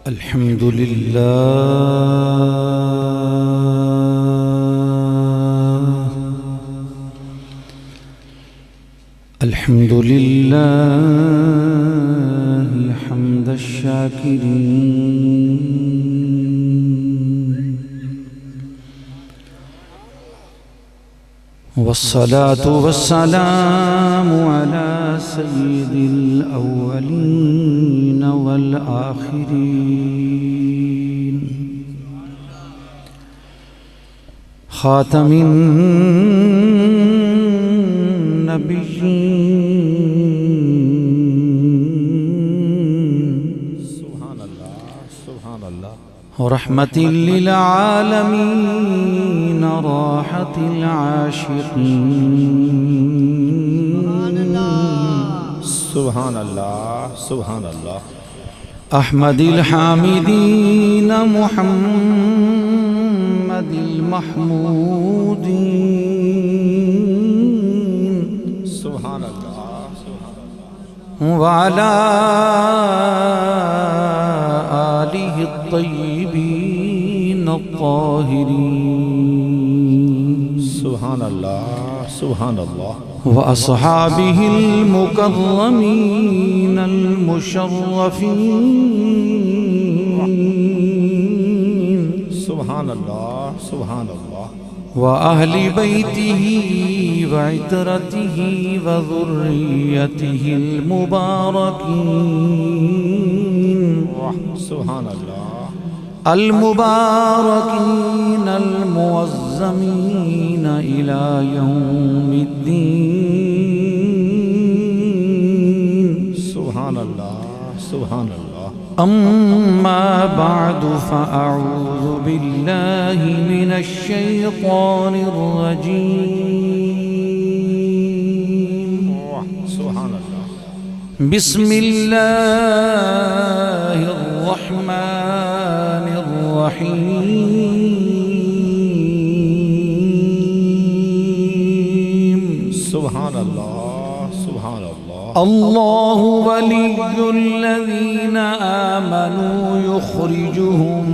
अल्हम्दुलिल्लाह हम्द शाकिरीन वस्सलातु वस्सलामु अला सय्यिदिल अव्वलीन वल आखिरीन खातमिन रहमतिल लिल आलमीन राहतिल आशिकीन सुभान अल्लाह सुभान अल्लाह अहमदिल हामिदीन मुहम्मदिल महमूदीन सुभान अल्लाह वाला आलिहि त्तय्यिबीन त्ताहिरीन सुभान अल्लाह सुभान अल्लाह व अस्हाबिहिल मुकर्रमीनल मुशर्रफीन सुभान अल्लाह सुभान अल्लाह व अहली बैतिही व इतरतिही व ज़ुर्रियतिहिल मुबारकीन सुभान अल्लाह अल मुबारकीन अल मुअज़्ज़मीन इला यौमिद्दीन सुभान अल्लाह सुभान अल्लाह अम्मा बअदु फ़अऊज़ु बिल्लाहि मिनश शैतानिर रजीम सुभान अल्लाह बिस्मिल्लाहिर रहमानिर रहीम सुभान अल्लाह सुभान अल्लाह अल्लाहु वलियुल्लज़ीना आमनू युख़रिजुहुम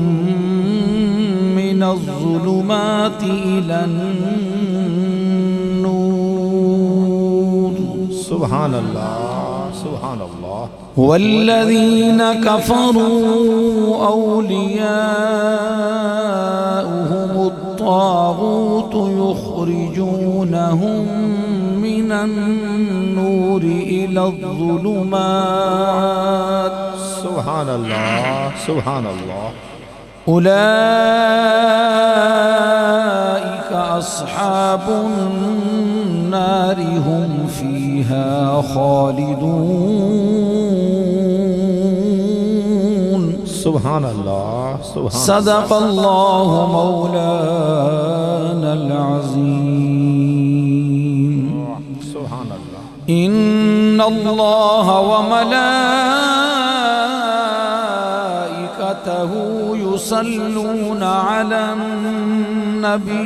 मिनज़्ज़ुलुमाति इलन्नूर सुभान अल्लाह सुभान अल्लाह वल्लज़ीन कफ़रू औलियाउहुमुत तागूत युख़रिजूनहुम मिनन्नूरि इलज़्ज़ुलुमात सुभान अल्लाह सुभान अल्लाह उलाइका अस्हाबुन नारि हुम फीहा खालिदून सुभान अल्लाह सुभान सदक़ल्लाहु मौलानल अज़ीम सुभान अल्लाह इन्नल्लाह व मलाइकतहु युसल्लूना अलन नबी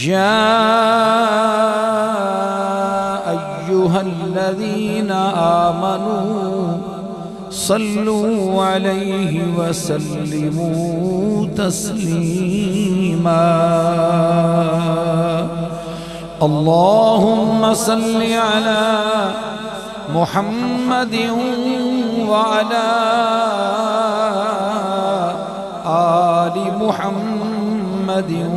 या अय्युहल्लज़ीना आमनू सल्लू अलैहि वसल्लिमू तस्लीमा अल्लाहुम्मा सल्लि अला मुहम्मदिन व अला आलि मुहम्मदिन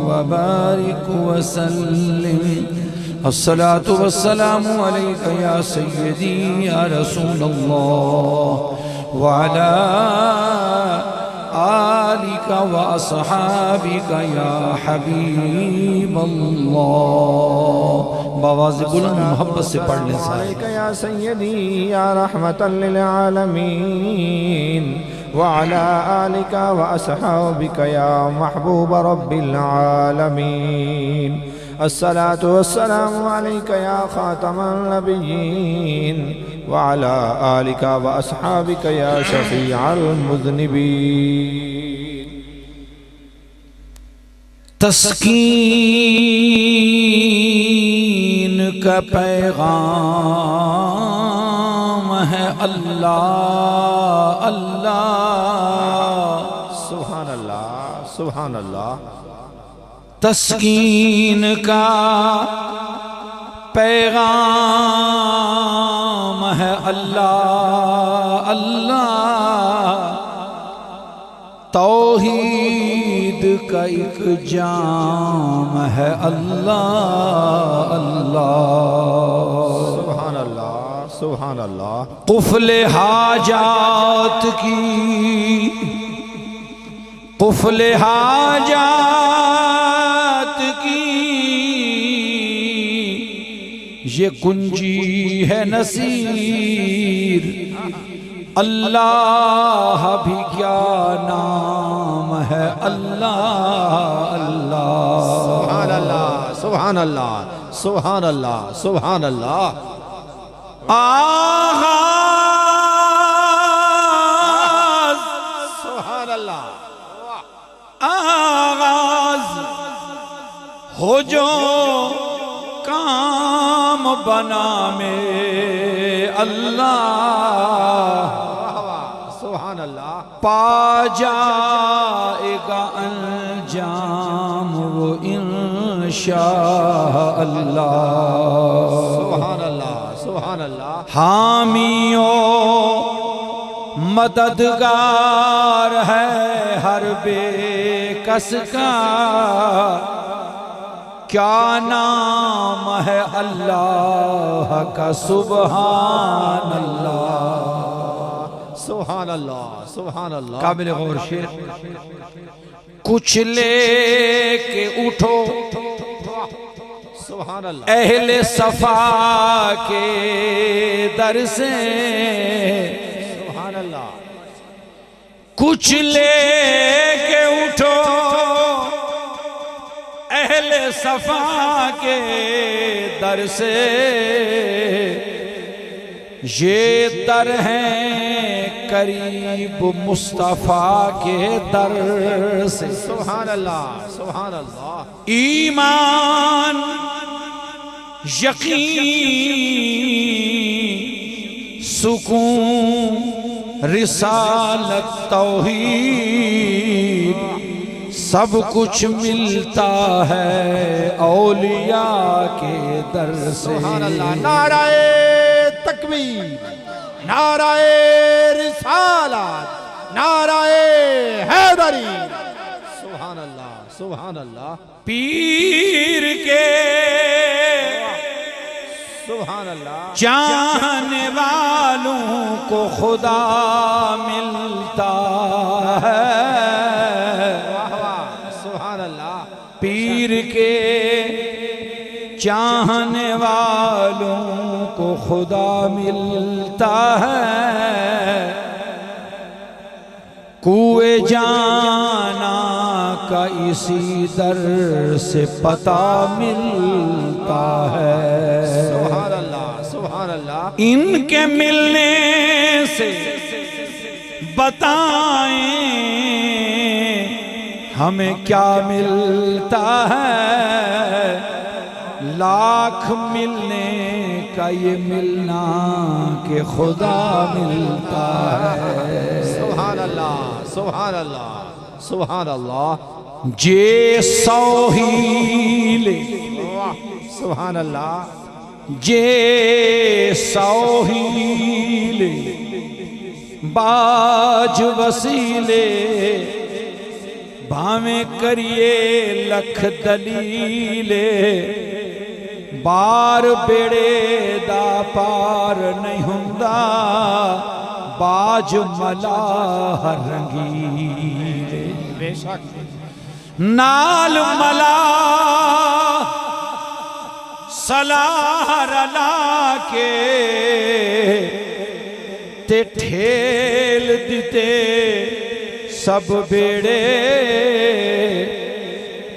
व बारिक व सल्लिम अस्सलातु वस्सलामु अलैका या सय्यदी या रसूलल्लाह व अला आलिका व अस्हाबिका या हबीबल्लाह। बावाज़ बुलंद मोहब्बत से पढ़ लें अलैका या सय्यदी या रहमतल लिल आलमीन व अला आलिका व अस्हाबिका या महबूब रब्बिल आलमीन। अस्सलातु वस्सलामु अलैका या खातमन नबिय्यीन व अला आलिका व अस्हाबिका या शफीअल मुज़निबीन। तस्कीन का पैगाम है अल्लाह अल्लाह। सुभान अल्लाह, सुभान अल्लाह। तस्कीन का पैगाम है अल्लाह अल्लाह। तौहीद का एक जाम है अल्लाह अल्लाह। सुभान अल्लाह, सुभान अल्लाह। कुफले हाजात की, कुफले हाजात की ये कुंजी है नसीर। अल्लाह भी क्या नाम है अल्लाह अल्लाह। सुभान अल्लाह, सुभान अल्लाह, सुभान अल्लाह, सुभान अल्लाह। आगाज, सुभान अल्लाह। आगाज हो जो काम बना में अल्लाह। सुभान अल्लाह। पा जाएगा अंजाम वो इंशा अल्लाह। सुभान अल्लाह, सुभान अल्लाह। हामियों मददगार है हर बेकस का। क्या नाम है अल्लाह का सुभान अल्लाह। सुभान अल्लाह, सुभान अल्लाह। काबिल गौर शेर। कुछ लेके उठो सुभान अल्लाह। अहले सफा के दर से। सुभान अल्लाह। कुछ लेके उठो अहले सफा के दर से। ये दर हैं करीब मुस्तफा के दर से। सुभान अल्लाह, सुभान अल्लाह। ईमान यकीन सुकून रिसालत तौहीद सब कुछ मिलता है औलिया के दर से। सुभान अल्लाह। नाराए तकबीर, नाराए रिसालत, नाराए हैदरी। सुभान अल्लाह, सुभान अल्लाह। पीर के सुभान अल्लाह। चाहने वालों को खुदा मिलता है। सुभान अल्लाह। पीर के चाहने वालों को खुदा मिलता है। कुए जाना का इसी दर से पता मिलता है। सुभान अल्लाह, सुभान अल्लाह। इनके मिलने से बताएं हमें क्या मिलता है। लाख मिलने का ये मिलना के खुदा मिलता है। सुभान अल्लाह, सुभान अल्लाह, सुभान अल्लाह। जे सौहीले सुभान अल्लाह। जे सौहीले बाज वसीले भावे करिए लख दलीले। बार बेड़े दा पार नहीं हुंदा बाज मलाह रंगीले। बेशक नाल मलाह सलाह रला के ते ठेल दिते सब बेड़े।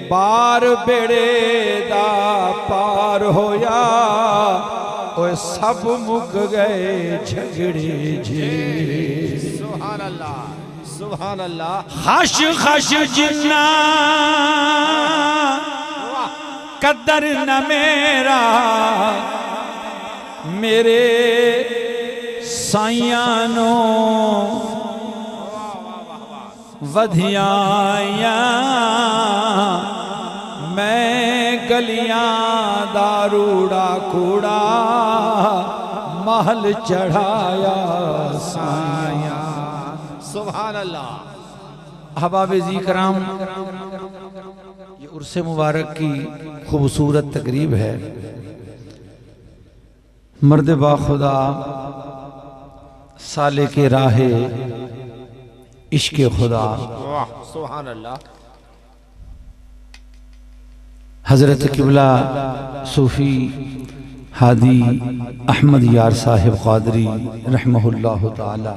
बार बेड़े दा पार होया ओए सब मुक गए झगड़े जे। सुभान अल्लाह, सुभान अल्लाह। खश खश जिन्ना कदर न मेरा मेरे साइयानो वधियाया मैं गलियां दारूड़ा कूड़ा महल चढ़ाया साया। सुभान अल्लाह। अहबाब जी कराम, ये उर्स मुबारक की खूबसूरत तकरीब है। मर्द बाखुदा साले के राहे इश्क खुदा। वाह सुभान अल्लाह। हजरत किबला सूफी हादी अहमद यार साहिब क़ादरी रहमहुल्लाह ताला,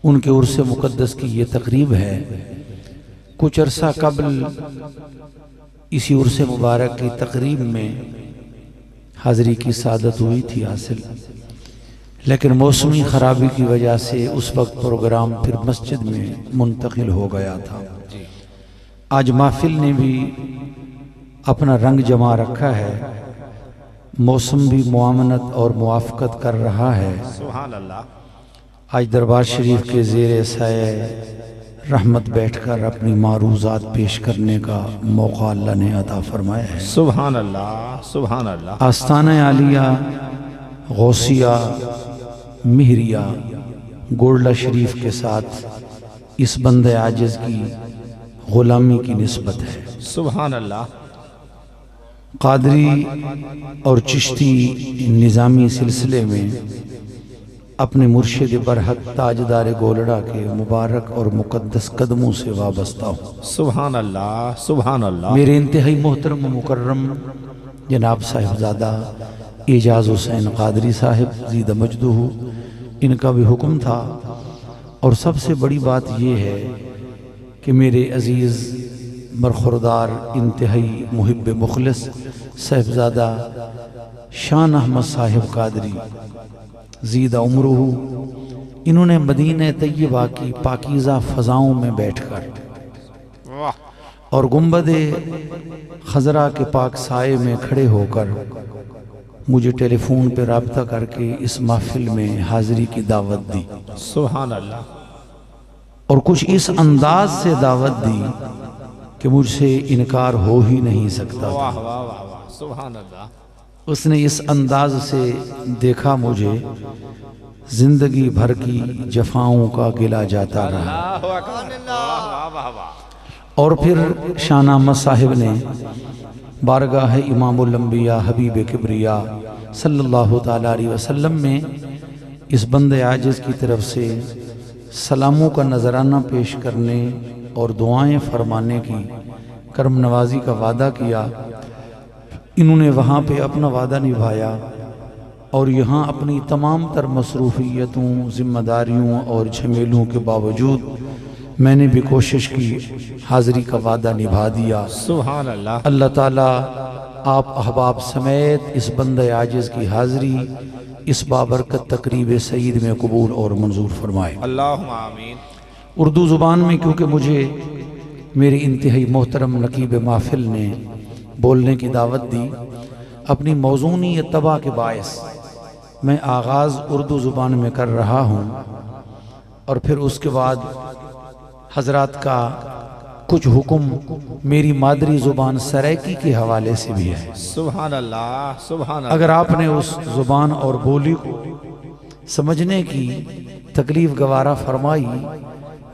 उनके उर्स मुक़द्दस की ये तकरीब है। कुछ अरसा कबल इसी उर्स मुबारक की तकरीब में हाज़री की सादत हुई थी हासिल, लेकिन मौसमी ख़राबी की वजह से उस वक्त प्रोग्राम फिर मस्जिद में मुंतकिल हो गया था। आज महफिल ने भी अपना रंग जमा रखा है, मौसम भी मुआमनत और मुआफ़क़त कर रहा है। सुभान अल्लाह। आज दरबार शरीफ के ज़ेर साए रहमत बैठकर अपनी मारूज़ात पेश करने का मौका अल्लाह ने अता फरमाया है। सुभान अल्लाह सुभान अल्लाह। आस्ताना आलिया गौसिया मिहरिया गोल्डा शरीफ के साथ इस बंदे आजिज़ की ग़ुलामी की निस्बत है। सुभान अल्लाह। क़ादरी और चिश्ती निज़ामी सिलसिले में अपने मुर्शिद बरहक ताजदार गोलड़ा के मुबारक और मुक़द्दस कदमों से वाबस्ता हूँ। सुभान अल्लाह सुभान अल्लाह। मेरे इंतहाई मोहतरम मुकर्रम जनाब साहिबजादा एजाज़ हुसैन क़ादरी साहिब ज़ीद मजदूहू, इनका भी हुक्म था। और सबसे बड़ी बात यह है कि मेरे अज़ीज़ बरखुरदार इंतहाई मुहिब मुखलिस साहिबजादा शान अहमद साहिब क़ादरी ज़ीदा उम्रुहू, इन्होंने मदीने तय्यबा की पाकीज़ा फ़ज़ाओं में बैठकर और गुंबदे खजरा के पाक साए में खड़े होकर मुझे टेलीफोन पर राब्ता करके इस महफिल में हाज़िरी की दावत दी। सुभान अल्लाह। और कुछ इस अंदाज से दावत दी कि मुझसे इनकार हो ही नहीं सकता। वाह वाह वाह वाह। सुभान अल्लाह। उसने इस अंदाज से देखा मुझे, जिंदगी भर की जफाओं का गिला जाता रहा। और फिर शान अहमद साहिब ने बारगाह इमामुल अंबिया हबीब किबरिया सल्लल्लाहु ताला अलैहि वसल्लम में इस बंदे आजिज़ की तरफ से सलामों का नजराना पेश करने और दुआएं फरमाने की करम नवाजी का वादा किया। इन्होंने वहाँ पे अपना वादा निभाया और यहाँ अपनी तमाम तर मसरूफियतों, ज़िम्मेदारियों और झमेलों के बावजूद मैंने भी कोशिश की, हाज़िरी का वादा निभा दिया। सुभान अल्लाह। अल्लाह ताला आप अहबाब समेत इस बंदे आजिज़ की हाज़िरी इस बाबरकत तकरीब सईद में कबूल और मंजूर फरमाए। अल्लाहुम्मा आमीन। उर्दू ज़ुबान में, क्योंकि मुझे मेरे इंतहाई मोहतरम नकीब महफिल ने बोलने की दावत दी, अपनी मौज़ूनी तबा के बायस मैं आगाज़ उर्दू ज़ुबान में कर रहा हूँ और फिर उसके बाद हजरात का कुछ हुक्म मेरी मादरी ज़ुबान सराइकी के हवाले से भी है। सुभान अल्लाह सुभान अल्लाह। अगर आपने उस ज़ुबान और बोली को समझने की तकलीफ़ गवारा फरमाई,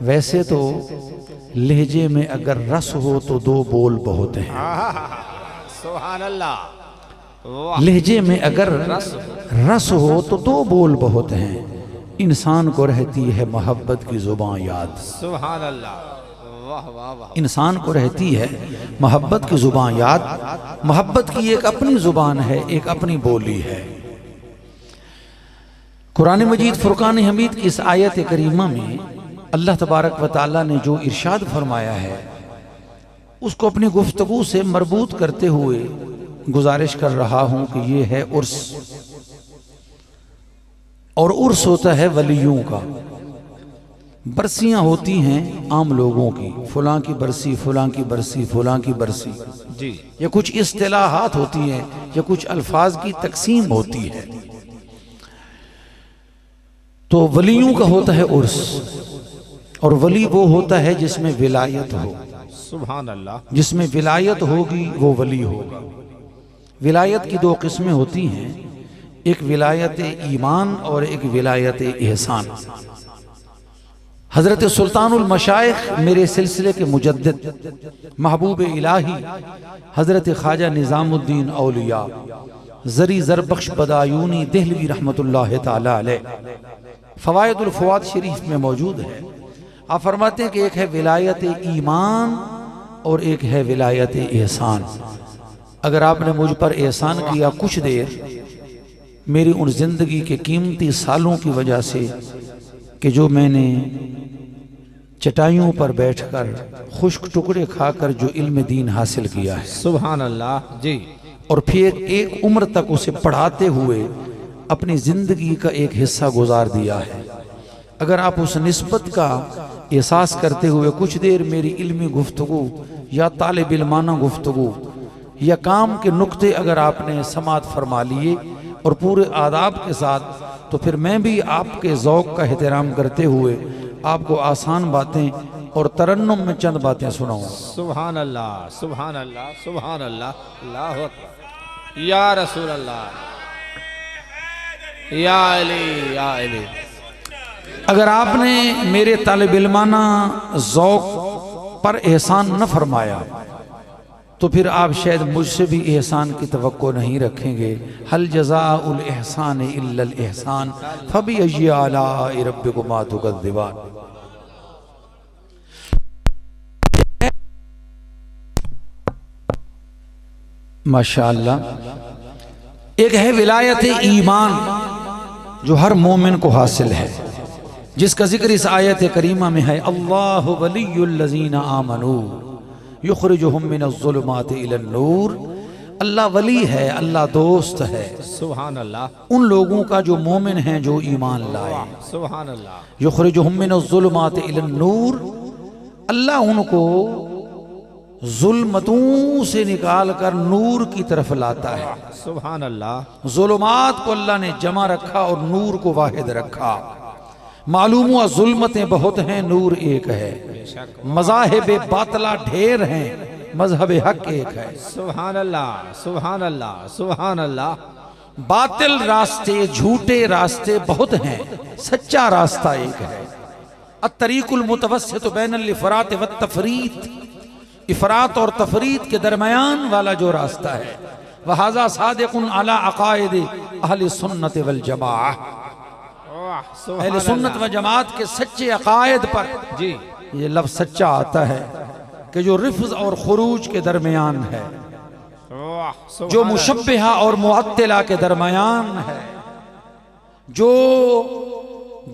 वैसे तो लहजे में अगर रस हो तो दो बोल बहुत हैं। सुभान अल्लाह। लहजे में अगर रस हो तो दो बोल बहुत हैं, इंसान को रहती है मोहब्बत की ज़ुबान याद। सुभान अल्लाह। वाह वाह वाह। इंसान को रहती है मोहब्बत की ज़ुबान याद। मोहब्बत की एक अपनी ज़ुबान है, एक अपनी बोली है। कुरान मजीद फुरकान हमीद की इस आयत करीमा में अल्लाह तबारक व तआला ने जो इरशाद फरमाया है, उसको अपनी गुफ्तगू से मरबूत करते हुए गुजारिश कर रहा हूं कि ये है उर्स। और उर्स होता है वलियों का। बरसियां होती हैं आम लोगों की, फलां की बरसी, फलां की बरसी, फलां की बरसी जी। या कुछ इस्तिलाहात होती हैं, या कुछ अल्फाज की तकसीम होती है। तो वलियों का होता है उर्स, और वली वो होता है जिसमें विलायत हो। सुभान अल्लाह। जिसमें विलायत होगी वो वली होगा। विलायत की दो किस्में होती हैं, एक विलायत ईमान और एक विलायत एहसान। हजरत सुल्तानुल मशाइख मेरे सिलसिले के मुजद्दिद महबूब इलाही हजरत ख्वाजा निजामुद्दीन औलिया जरी जरबख्श बदायूनी देहलवी रहमतुल्लाह ताला अलैह फवायदुल फवाद शरीफ में मौजूद है। आप फरमाते हैं कि एक है विलायत ईमान और एक है विलायत एहसान। अगर आपने मुझ पर एहसान किया कुछ देर, मेरी उन जिंदगी के कीमती सालों की वजह से कि जो मैंने चटाइयों पर बैठकर खुश्क टुकड़े खाकर जो इल्म दीन हासिल किया है, सुभान अल्लाह जी, और फिर एक उम्र तक उसे पढ़ाते हुए अपनी जिंदगी का एक हिस्सा गुजार दिया है, अगर आप उस निस्बत का एहसास करते हुए कुछ देर मेरी इल्मी गुफ्तगू या तालिब इल्माना गुफ्तगू या काम के नुक्ते अगर आपने समात फरमा लिए और पूरे आदाब के साथ, तो फिर मैं भी आपके ज़ौक़ का एहतराम करते हुए आपको आसान बातें और तरन्नुम में चंद बातें सुनाऊंगा। सुभान अल्लाह, सुभान अल्लाह, सुभान अल्लाह, अल्लाहु अकबर, या रसूल अल्लाह, या अली, या अली। अगर आपने मेरे तालिब इल्माना ज़ौक़ पर एहसान न फरमाया तो फिर आप शायद मुझसे भी एहसान की तवक्को नहीं रखेंगे। हल जज़ाउल एहसान इल्लल एहसान फबिअय्यि आलाइ रब्बिकुमा तुकज़्ज़िबान। माशाअल्लाह। एक है विलायत ईमान जो हर मोमिन को हासिल है, जिसका जिक्र इस आयत करीमा में है। अल्लाहु वलियुल लज़ीना आमनू युखरिजुहुम मिनज़्ज़ुलुमाति इलन-नूर। अल्लाह वली है, अल्लाह दोस्त है, सुभान अल्लाह, उन लोगों का जो मोमिन हैं, जो ईमान लाए। सुभान अल्लाह। युखरिजुहुम मिनज़्ज़ुलुमाति इलन-नूर, अल्लाह उनको जुल्मतों से निकाल कर नूर की तरफ लाता है। सुभान अल्लाह। जुल्मात को अल्लाह ने जमा रखा और नूर को वाहिद रखा। मालूम हुआ जुल्मतें बहुत हैं, नूर एक है। मज़ाहिब बातला ढेर हैं, मजहब हक एक है। सुभान अल्लाह, सुभान अल्लाह, सुभान अल्लाह। बातिल रास्ते, झूठे रास्ते बहुत हैं, सच्चा रास्ता एक है। अत-तरीकुल मुतवस्सित बैनल इफ़रात व तफरीत, इफ़रात और तफरीत के दरमियान वाला जो रास्ता है, वहाज़ा सादिकुन अला अक़ाइद अहले सुन्नत वल जमाअह। अहले सुन्नत व जमात के सच्चे अक़ायद पर जी ये लफ्ज़ सच्चा आता है कि जो रिफ्ज़ और खुरूज के दरमियान है, जो मुशब्बिहा और मुअत्तिला के दरमियान है, जो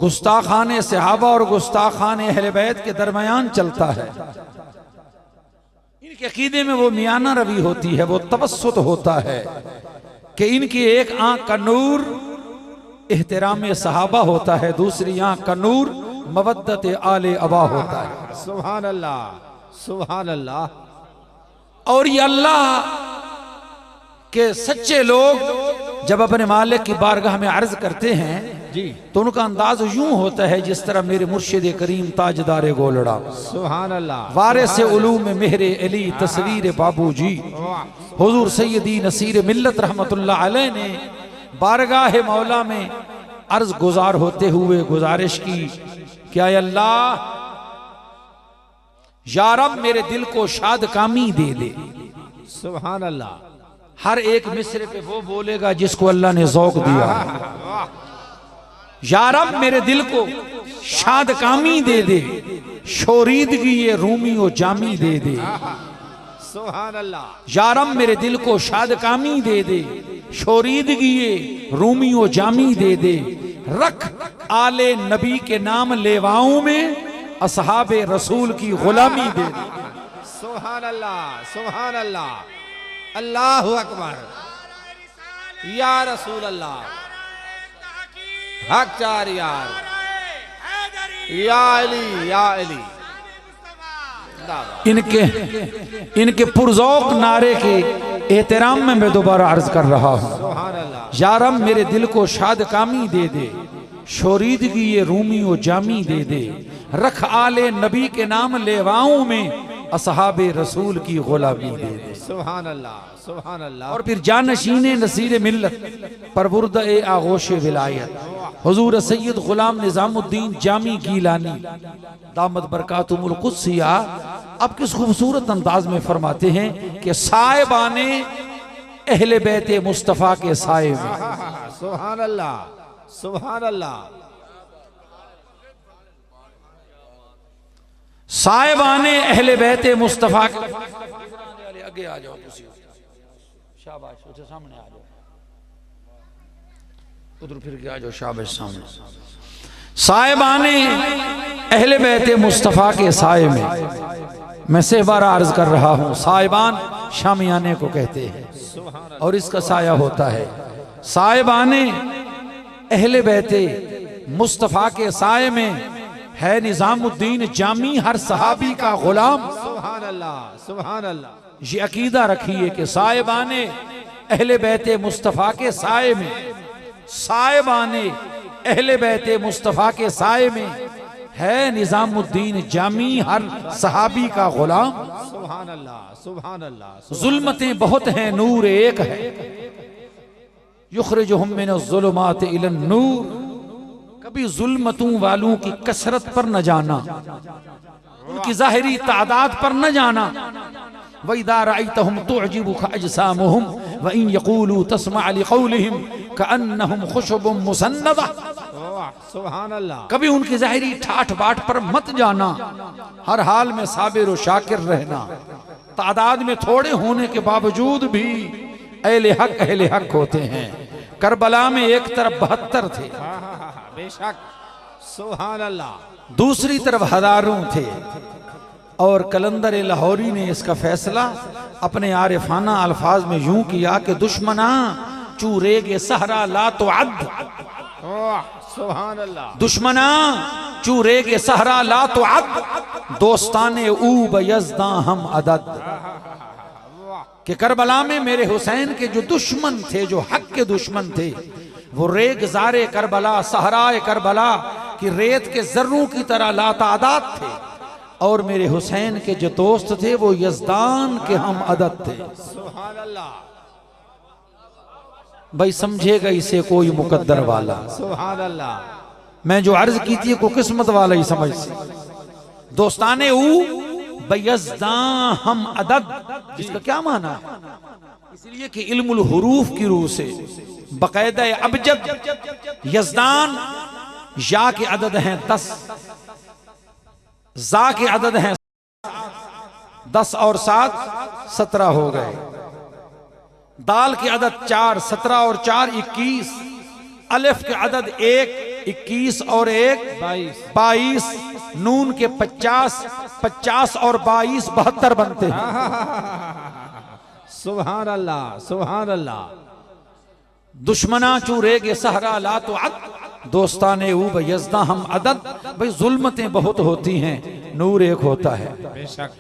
गुस्ताखाने सहाबा और गुस्ताखाने अहले बैत के दरमियान चलता है। इनके अकीदे में वो मियाना रवी होती है, वो तवस्सुत होता है कि इनकी एक आंख का नूर एहतराम सहाबा होता है, दूसरी आंख का नूर मवद्दत आले अबा होता है। सुभान अल्लाह, सुभान अल्लाह। और ये अल्लाह के सच्चे लोग जब अपने मालिक की बारगाह में अर्ज करते हैं जी, तो उनका अंदाज यूं होता है जिस तरह मेरे मुर्शिद करीम ताजदार गोलड़ा सुभान अल्लाह, वारिस उलूम मेहरे अली तस्वीर बाबूजी हुजूर सैयदी नसीर मिल्लत रहमतुल्लाह अलैह ने बारगाह मौला में अर्ज गुजार होते हुए गुजारिश की, क्या अल्लाह या रब मेरे दिल को शाद कामी दे दे। सुभान अल्लाह। हर एक मिसरे पे वो बोलेगा जिसको अल्लाह ने ज़ौक़ दिया। या रब मेरे दिल को शाद कामी दे दे, शोरीदगी ये रूमी और जामी दे दे। सुभान अल्लाह। या रब मेरे दिल को शाद कामी दे दे, शोरीदगी ये रूमी और जामी दे दे। रख आले नबी के नाम लेवाओं में असहाबे रसूल की गुलामी दे दे। सुभान अल्लाह, सुभान अल्लाह, अल्लाहु अकबर, या रसूल अल्लाह, हक चार यार, या अली, या अली। इनके पुरज़ौक़ नारे के एहतराम में मैं दोबारा अर्ज कर रहा हूँ। सुभान अल्लाह। या रब मेरे दिल को शाद कामी दे दे, शोरीदगी ये रूमी व जामी दे दे, रख आले नबी के नाम लेवाओं में, असहाबे रसूल की गुलामी दे दे। सुभान अल्लाह, सुभान अल्लाह। और फिर जानशीने नसीर मिल्लत परवुर्द ए आगोश विलायत हुजूर सैयद गुलाम निजामुद्दीन जामी गीलानी दामद बरकातुहुल कुद्सिया अब किस खूबसूरत अंदाज में फरमाते हैं कि साहिबाने अहले बैते मुस्तफ़ा के साए में। सुभान अल्लाह, सुभान अल्लाह। साहिबाने अहले बैते मुस्तफ़ा के आगे आ जाओ, शाबाश, उधर सामने आ जाओ, उधर फिर के आ जाओ, शाबाश सामने। साहिबाने अहले बैते मुस्तफ़ा के साए में, मैं से बार अर्ज कर रहा हूं, साहिबान शामियाने को कहते हैं और इसका साया होता है। साहिबाने अहले बैते मुस्तफ़ा के साए में है निजामुद्दीन जामी हर सहाबी का गुलाम। सुभान अल्लाह, सुभान अल्लाह। ये अकीदा रखिए कि साहिबाने अहले बैते मुस्तफ़ा के साए में, साहिबाने अहले बैते मुस्तफ़ा के साए में है निजामुद्दीन जामी हर सहाबी का गुलाम। सुभान अल्लाह, सुभान अल्लाह। जुल्मतें बहुत हैं, नूर एक है, युखरिजुहुम मिनज़्ज़ुलुमाति इलन नूर। कभी जुल्मतों वालों की कसरत पर न जाना, उनकी जाहिरी तादाद पर न जाना। वइज़ा रअयतहुम तुअजिबुका अजसामुहुम व इन यक़ूलू तस्मा' लिक़ौलिहिम कअन्नहुम खुशबुम मुसन्नदा। सुभान अल्लाह। कभी उनकी जाहिरी ठाठ बाट पर मत जाना, हर हाल में साबिर व शाकिर रहना। तादाद में थोड़े होने के बावजूद भी अहले हक होते हैं। करबला में एक तरफ 72 थे, बेशक, सुभान अल्लाह, दूसरी तरफ हजारों थे। और कलंदर लाहौरी ने इसका फैसला अपने आरिफाना अल्फाज में यूं किया कि दुश्मना चूरेगे सहरा ला तो अद। सुभान अल्लाह। दुश्मना चूरेगे सहरा ला तो अद, दोस्ताने ऊब यज़दा हम अदद। कि करबला में मेरे हुसैन के जो दुश्मन थे, जो हक के दुश्मन थे, वो रेगजारे करबला, सहराए करबला की रेत के जर्रों की तरह लातादाद थे। और मेरे हुसैन के जो दोस्त थे वो यज़दान के हम अदद थे। सुभान अल्लाह। भाई समझेगा इसे कोई मुकद्दर वाला। सुभान अल्लाह। मैं जो अर्ज की थी को किस्मत वाला ही समझ से। दोस्ताने यज़दा हम अदद, इसका क्या माना है? इसलिए कि इल्मुल हुरूफ की रूह से बकायदा अबजद यज़दान या के अदद हैं 10, जा के अदद हैं 10 और 7 17 हो गए। दाल के अदद 4 17 और 4 21। अलिफ के अदद 1 21 और 1 22। नून के 50 और 22 72 बनते हैं। सुभान अल्लाह, सुभान अल्लाह। दुश्मना चूरेगे सहरा ला तो अद, दोस्ताने ऊब यज़दा हम अदद। भाई जुल्मतें बहुत होती हैं, नूर एक होता है। बेशक।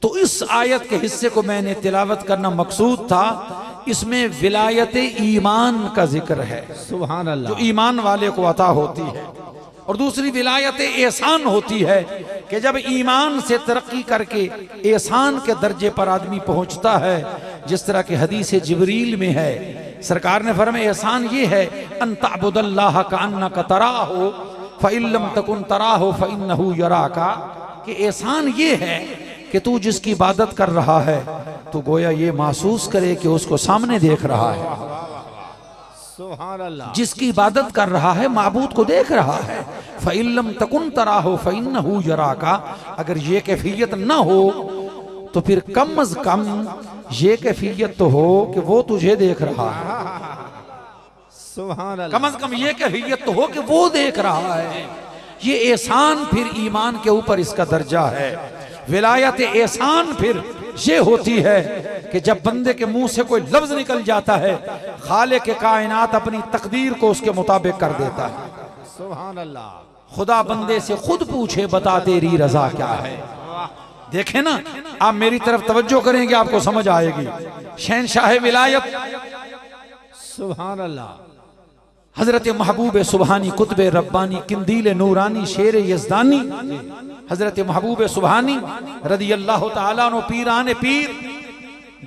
तो इस आयत के हिस्से को मैंने तिलावत करना मकसूद था। इसमें विलायत ईमान का जिक्र है, सुभान अल्लाह, जो ईमान वाले को अता होती है। और दूसरी विलायत एहसान होती है कि जब ईमान से तरक्की करके एहसान के दर्जे पर आदमी पहुंचता है, जिस तरह के हदीस जिब्रील में है, सरकार ने फरमाया एहसान ये है अन तअबुदल्लाह कअन्नका तराहु फ़इन लम तकुन तराहु फ़इन्नहु यराका। कि एहसान ये है कि तू जिसकी इबादत कर रहा है तो गोया ये महसूस करे कि उसको सामने देख रहा है। सुभान अल्लाह। जिसकी इबादत कर रहा है माबूद को देख रहा है। फ़इन लम तकुन तराहु फ़इन्नहु यराका। अगर ये कैफियत न हो तो फिर कम अज कम ये कैफियत तो हो कि वो तुझे देख रहा है। सुभान अल्लाह। कम अज कम ये कैफियत तो हो कि वो देख रहा है। ये एहसान फिर ईमान के ऊपर इसका दर्जा है। विलायत एहसान फिर ये होती है कि जब बंदे के मुंह से कोई लफ्ज निकल जाता है, खालिक के कायनात अपनी तकदीर को उसके मुताबिक कर देता है। सुभान अल्लाह। खुदा बंदे से खुद पूछे बता तेरी रजा क्या है। देखें ना, आप मेरी तरफ तवज्जो करेंगे आपको समझ आएगी। शहनशाह विलायत सुभान अल्लाह। हजरत महबूब सुबहानी कुतुब रब्बानी किंदील नूरानी शेर यज़दानी हजरत महबूब सुबहानी रदी अल्लाह ताला अन्हु पीराने पीर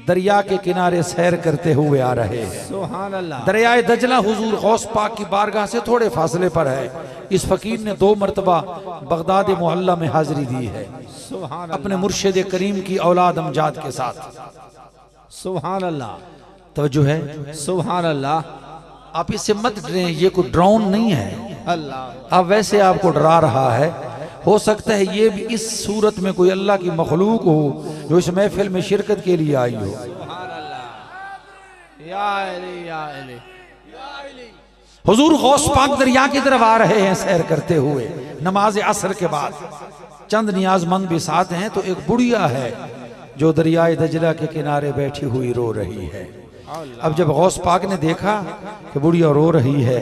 दरिया के किनारे सैर करते हुए आ रहे हैं। सुभान अल्लाह। दरियाए दजला हुजूर गौस पाक की बारगाह से थोड़े फासले पर है। इस फकीर ने 2 मरतबा बगदाद मोहल्ला में हाजिरी दी है सुभान अपने मुर्शिद करीम की औलाद अमजाद के साथ। सुभान अल्लाह। तवज्जो है, सुभान अल्लाह। आप इससे मत डरें, ये कोई ड्रोन नहीं है। अल्लाह अब वैसे आपको डरा रहा है, हो सकता है ये भी इस सूरत में कोई अल्लाह की मखलूक हो जो इस महफिल में शिरकत के लिए आई हो। सुभान अल्लाह। या अली या अली। हुजूर गौस पाक दरिया की तरफ आ रहे हैं सैर करते हुए नमाज असर के बाद। चंद नियाजमंद भी साथ हैं। तो एक बुढ़िया है जो दरियाए दजला के किनारे बैठी हुई रो रही है। अब जब गौस पाक ने देखा कि बुढ़िया रो रही है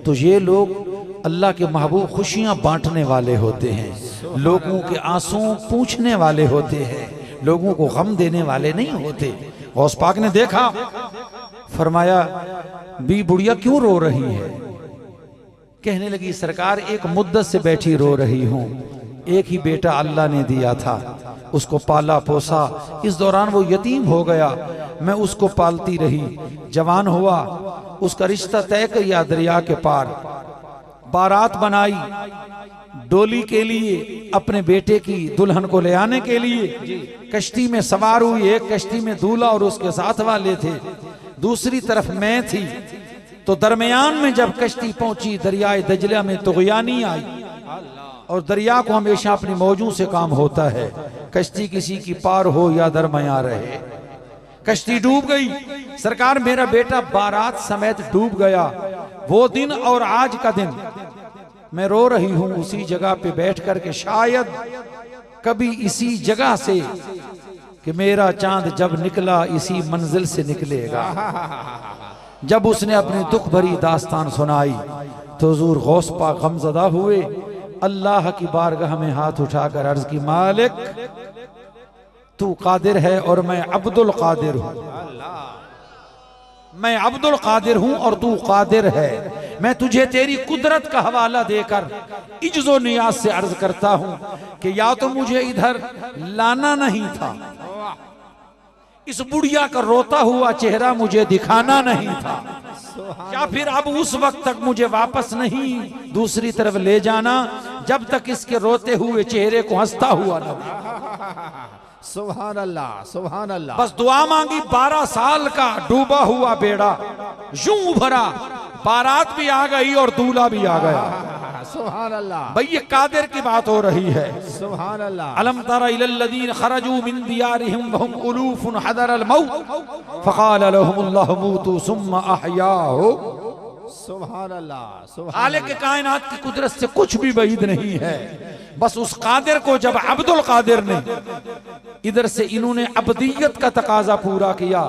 तो ये लोग अल्लाह के महबूब खुशियां बांटने वाले होते हैं, लोगों के आंसू पूंछने वाले होते हैं, लोगों को गम देने वाले नहीं होते। गौस पाक ने देखा, फरमाया बी बुढ़िया क्यों रो रही है? कहने लगी सरकार एक मुद्दत से बैठी रो रही हूँ। एक ही बेटा अल्लाह ने दिया था, उसको पाला पोसा, इस दौरान वो यतीम हो गया, मैं उसको पालती रही, जवान हुआ, उसका रिश्ता तय किया दरिया के पार, बारात बनाई डोली के लिए, अपने बेटे की दुल्हन को ले आने के लिए कश्ती में सवार हुई। एक कश्ती में दूल्हा और उसके साथ वाले थे, दूसरी तरफ मैं थी। तो दरमियान में जब कश्ती पहुंची दरियाए दजला में तुगयानी आई, और दरिया को हमेशा अपनी मौजू से काम होता है, कश्ती किसी की पार हो या दरमिया रहे। कश्ती डूब गई। सरकार मेरा बेटा बारात समेत डूब गया। वो दिन और आज का दिन मैं रो रही हूं उसी जगह पे बैठ कर के, शायद कभी इसी जगह से कि मेरा चांद जब निकला इसी मंजिल से निकलेगा। जब उसने अपनी दुख भरी दास्तान सुनाई तो हुजूर गौस पाक गमज़दा हुए, अल्लाह की बारगाह में हाथ उठाकर अर्ज की, मालिक तू कादिर है और मैं अब्दुल कादिर हूं। मैं अब्दुल कादिर हूं और तू कादिर है। मैं तुझे तेरी कुदरत का हवाला देकर इज्जो नियाज से अर्ज करता हूं कि या तो मुझे इधर लाना नहीं था, इस बुढ़िया का रोता हुआ चेहरा मुझे दिखाना नहीं था, या फिर अब उस वक्त तक मुझे वापस नहीं दूसरी तरफ ले जाना जब तक इसके रोते हुए चेहरे को हंसता हुआ न हो। सुभान अल्लाह। सुभान अल्लाह। बस दुआ मांगी। 12 साल का डूबा हुआ बेड़ा यूं भरा, बारात भी आ गई और दूल्हा भी आ गया। सुभान अल्लाह। भाई ये कादिर की बात हो रही है। सुभान अल्लाह। अलम तरा इलल्लज़ीन खरजू मिन दियारिहिम वहुम उलूफुन हदरल मौत फक़ाल लहुमुल्लाहु मूतू सुम्मा अहयाहु। सुभान अल्लाह। सुभान खालिक कायनात की कुदरत से कुछ भी बईद नहीं है। बस उस कादिर को जब अब्दुल कादिर ने इधर से इन्होंने अब्दियत का तकाजा पूरा किया,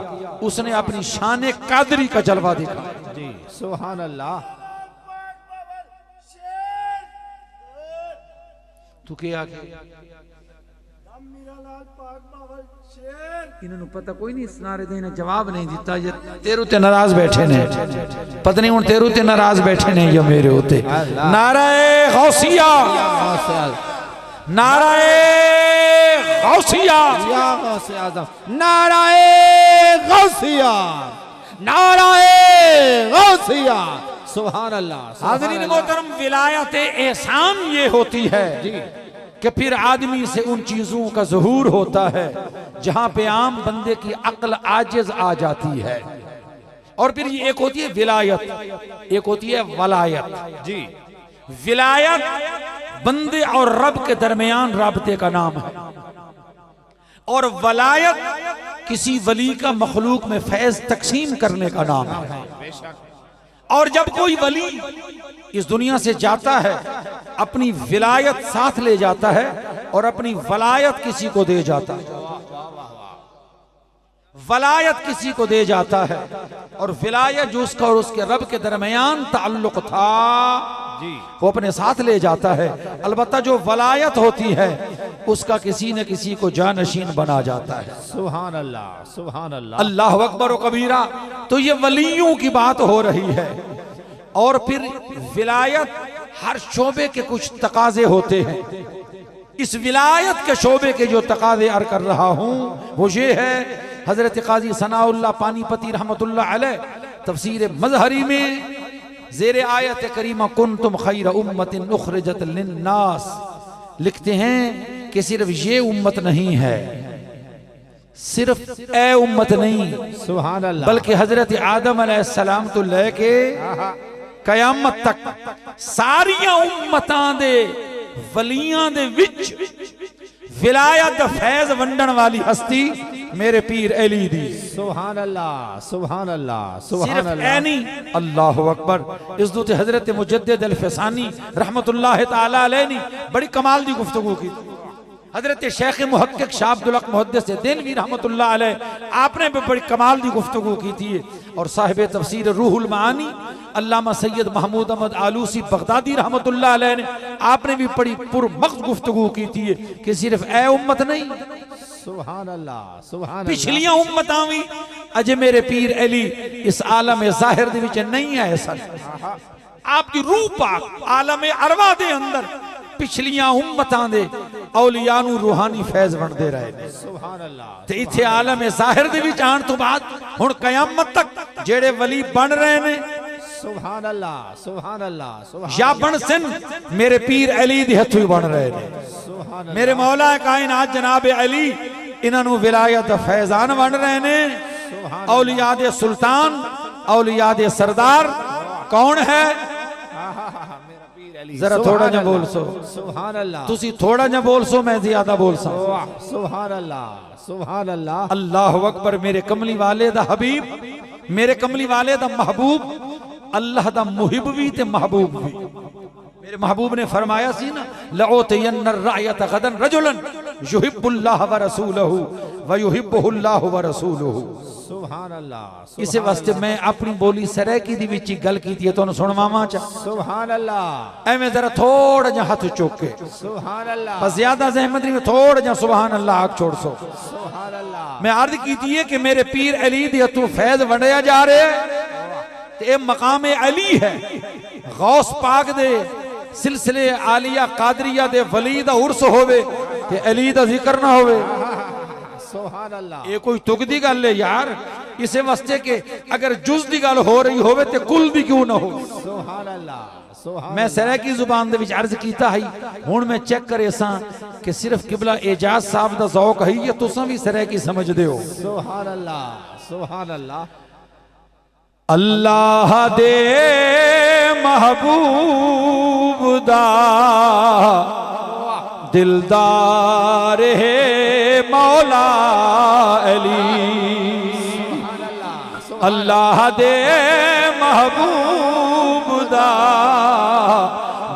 उसने अपनी शान कादरी का जलवा दिखा। जी सुभान अल्लाह। तू क्या इन्होंने पता कोई नहीं, नारे ने जवाब नहीं दिता। ये तेरू ते नाराज बैठे ने, पत्नी हूं तेरू ते नाराज बैठे ने ये मेरे होते। नाराए गौसिया, नाराए गौसिया, नाराए गौसिया, नाराए गौसिया। सुभान अल्लाह। हाज़रीन मोहतरम, विलायत एहसान ये होती है कि फिर आदमी से उन चीजों का ज़हूर होता है जहां पे आम बंदे की अक्ल आजिज आ जाती है। और फिर ये एक होती है विलायत, एक होती है वलायत। जी विलायत बंदे और रब के दरमियान राबते का नाम है, और वलायत किसी वली का मखलूक में फैज तकसीम करने का नाम है। और जब कोई वली इस दुनिया से जाता है अपनी विलायत साथ ले जाता है और अपनी वलायत किसी को दे जाता है, वलायत किसी को दे जाता है। और विलायत जो उसका और उसके रब के दरमियान ताल्लुक था वो अपने साथ ले जाता है। अलबत्ता जो वलायत होती है उसका किसी न किसी को जानशीन बना जाता है। सुभान अल्लाह। सुभान अल्लाह। अल्लाह अकबर व कबीरा। तो ये वलियों की बात हो रही है। और फिर विलायत हर शोबे के कुछ तकाजे होते हैं। इस विलायत के शोबे के जो तकाजे अर्ज कर रहा हूं वो ये है, हजरत काजी सनाउल्लाह पानीपती रहमतुल्लाह अलैह तफसीर मजहरी में ज़ेरे आयत करीमा कुंतुम खैर उम्मतिन उखरिजत लिन्नास लिखते हैं कि सिर्फ ये उम्मत नहीं है, सिर्फ ए उम्मत नहीं, सुभान अल्लाह, बल्कि हजरत आदम अलैहिस्सलाम तो लेके कयामत तक सारियां उम्मतां दे वलियां दे विच विलायत फैज वंडन वाली हस्ती मेरे पीर अली दी। सुभान अल्लाह, सुभान अल्लाह, सुभान सिर्फ अल्लाह। ए नहीं, अल्लाहु अकबर। इस दूत हजरत मुजद्दिद अल-फसानी रहमतुल्लाह ताला अलैह ने बड़ी कमाल दी गुफ्तगू की। हजरत शेख मुहक्किक शाह अब्दुल हक मुहद्दिस देलवी रहमतुल्लाह अलैह आपने भी बड़ी कमाल दी गुफ्तगू की थी। और साहिब तफसीर रूहुल मानी अल्लामा सैयद महमूद अहमद आलूसी बगदादी रहमतुल्लाह अलैह ने आपने भी बड़ी पुरमग़ज़ गुफ्तगू की थी कि सिर्फ ए उम्मत नहीं, सुभान अल्लाह, सुभान पिछलियां उम्मतां भी अजे मेरे पीर अली इस आलम ज़ाहिर दे विच नहीं आए सन। आपकी रूह पाक आलम अरवा दे अंदर पिछलियां उम्मतां दे औलिया नूं रूहानी फैज वंडदे रहे। सुभान अल्लाह, ते इत्थे आलम ज़ाहिर दे विच आण तो बाद हुण कयामत तक जेड़े वली बन रहे ने, सुभान अल्लाह, सुभान अल्लाह, सुभान या बन सन मेरे पीर अली दे हथों ही बन रहे ने। सुभान मेरे मौला कायनात जनाब अली इन्हों विलायत फैजान वंड रहे ने। औलिया दे सुल्तान, औलिया दे सरदार कौन है? मेरा पीर अली। जरा थोड़ा जा बोल सो, सुभान अल्लाह, तुसी थोड़ा जा बोल सो, मैं ज्यादा बोल सा। सुभान अल्लाह, सुभान अल्लाह, अल्लाह अकबर। मेरे कमली वाले दा हबीब, मेरे कमली वाले दा महबूब, अल्लाह दा मुहिब भी ते महबूब भी। मेरे महबूब ने फरमाया सी ना, लओतयन्न रायत गदन रजुलन युहिब्बुल्लाह व रसूलहू व युहिब्बुहुल्लाह व रसूलहू। सुभान अल्लाह। इसे वास्ते मैं अपनी बोली सरायकी दी विच गल कीती है, तुहानू सुणवावां चा। सुभान अल्लाह, एवें जरा थोड़ा जा हाथ चुक के, सुभान अल्लाह, बस ज्यादा ज़हमत नहीं, थोड़ा जा सुभान अल्लाह आख छोड़ सो। सुभान अल्लाह। मैं अर्ज कीती है कि मेरे पीर अली दे हथों फैज वंडिया जा रहे है ते ये मकाम अली है। गौस पाक दे सिलसिले आलिया कादरिया दे वली दा उर्स होवे ते अली दा जिक्र ना होवे, सुभान अल्लाह। ये कोई तुक दी गल है यार। इसे वास्ते के अगर जुज दी गल हो रही होवे ते कुल दी क्यों ना हो। सुभान अल्लाह, सुभान। मैं सरायकी जुबान दे विच अर्ज कीता है, हुण मैं चेक करे सा कि सिर्फ किबला एजाज साहब दा ज़ौक है या तुसां भी सरायकी समझदे हो। सुभान अल्लाह, सुभान अल्लाह। अल्लाह दे महबूब दा दिलदार है मौला अली। अल्लाह दे महबूब दा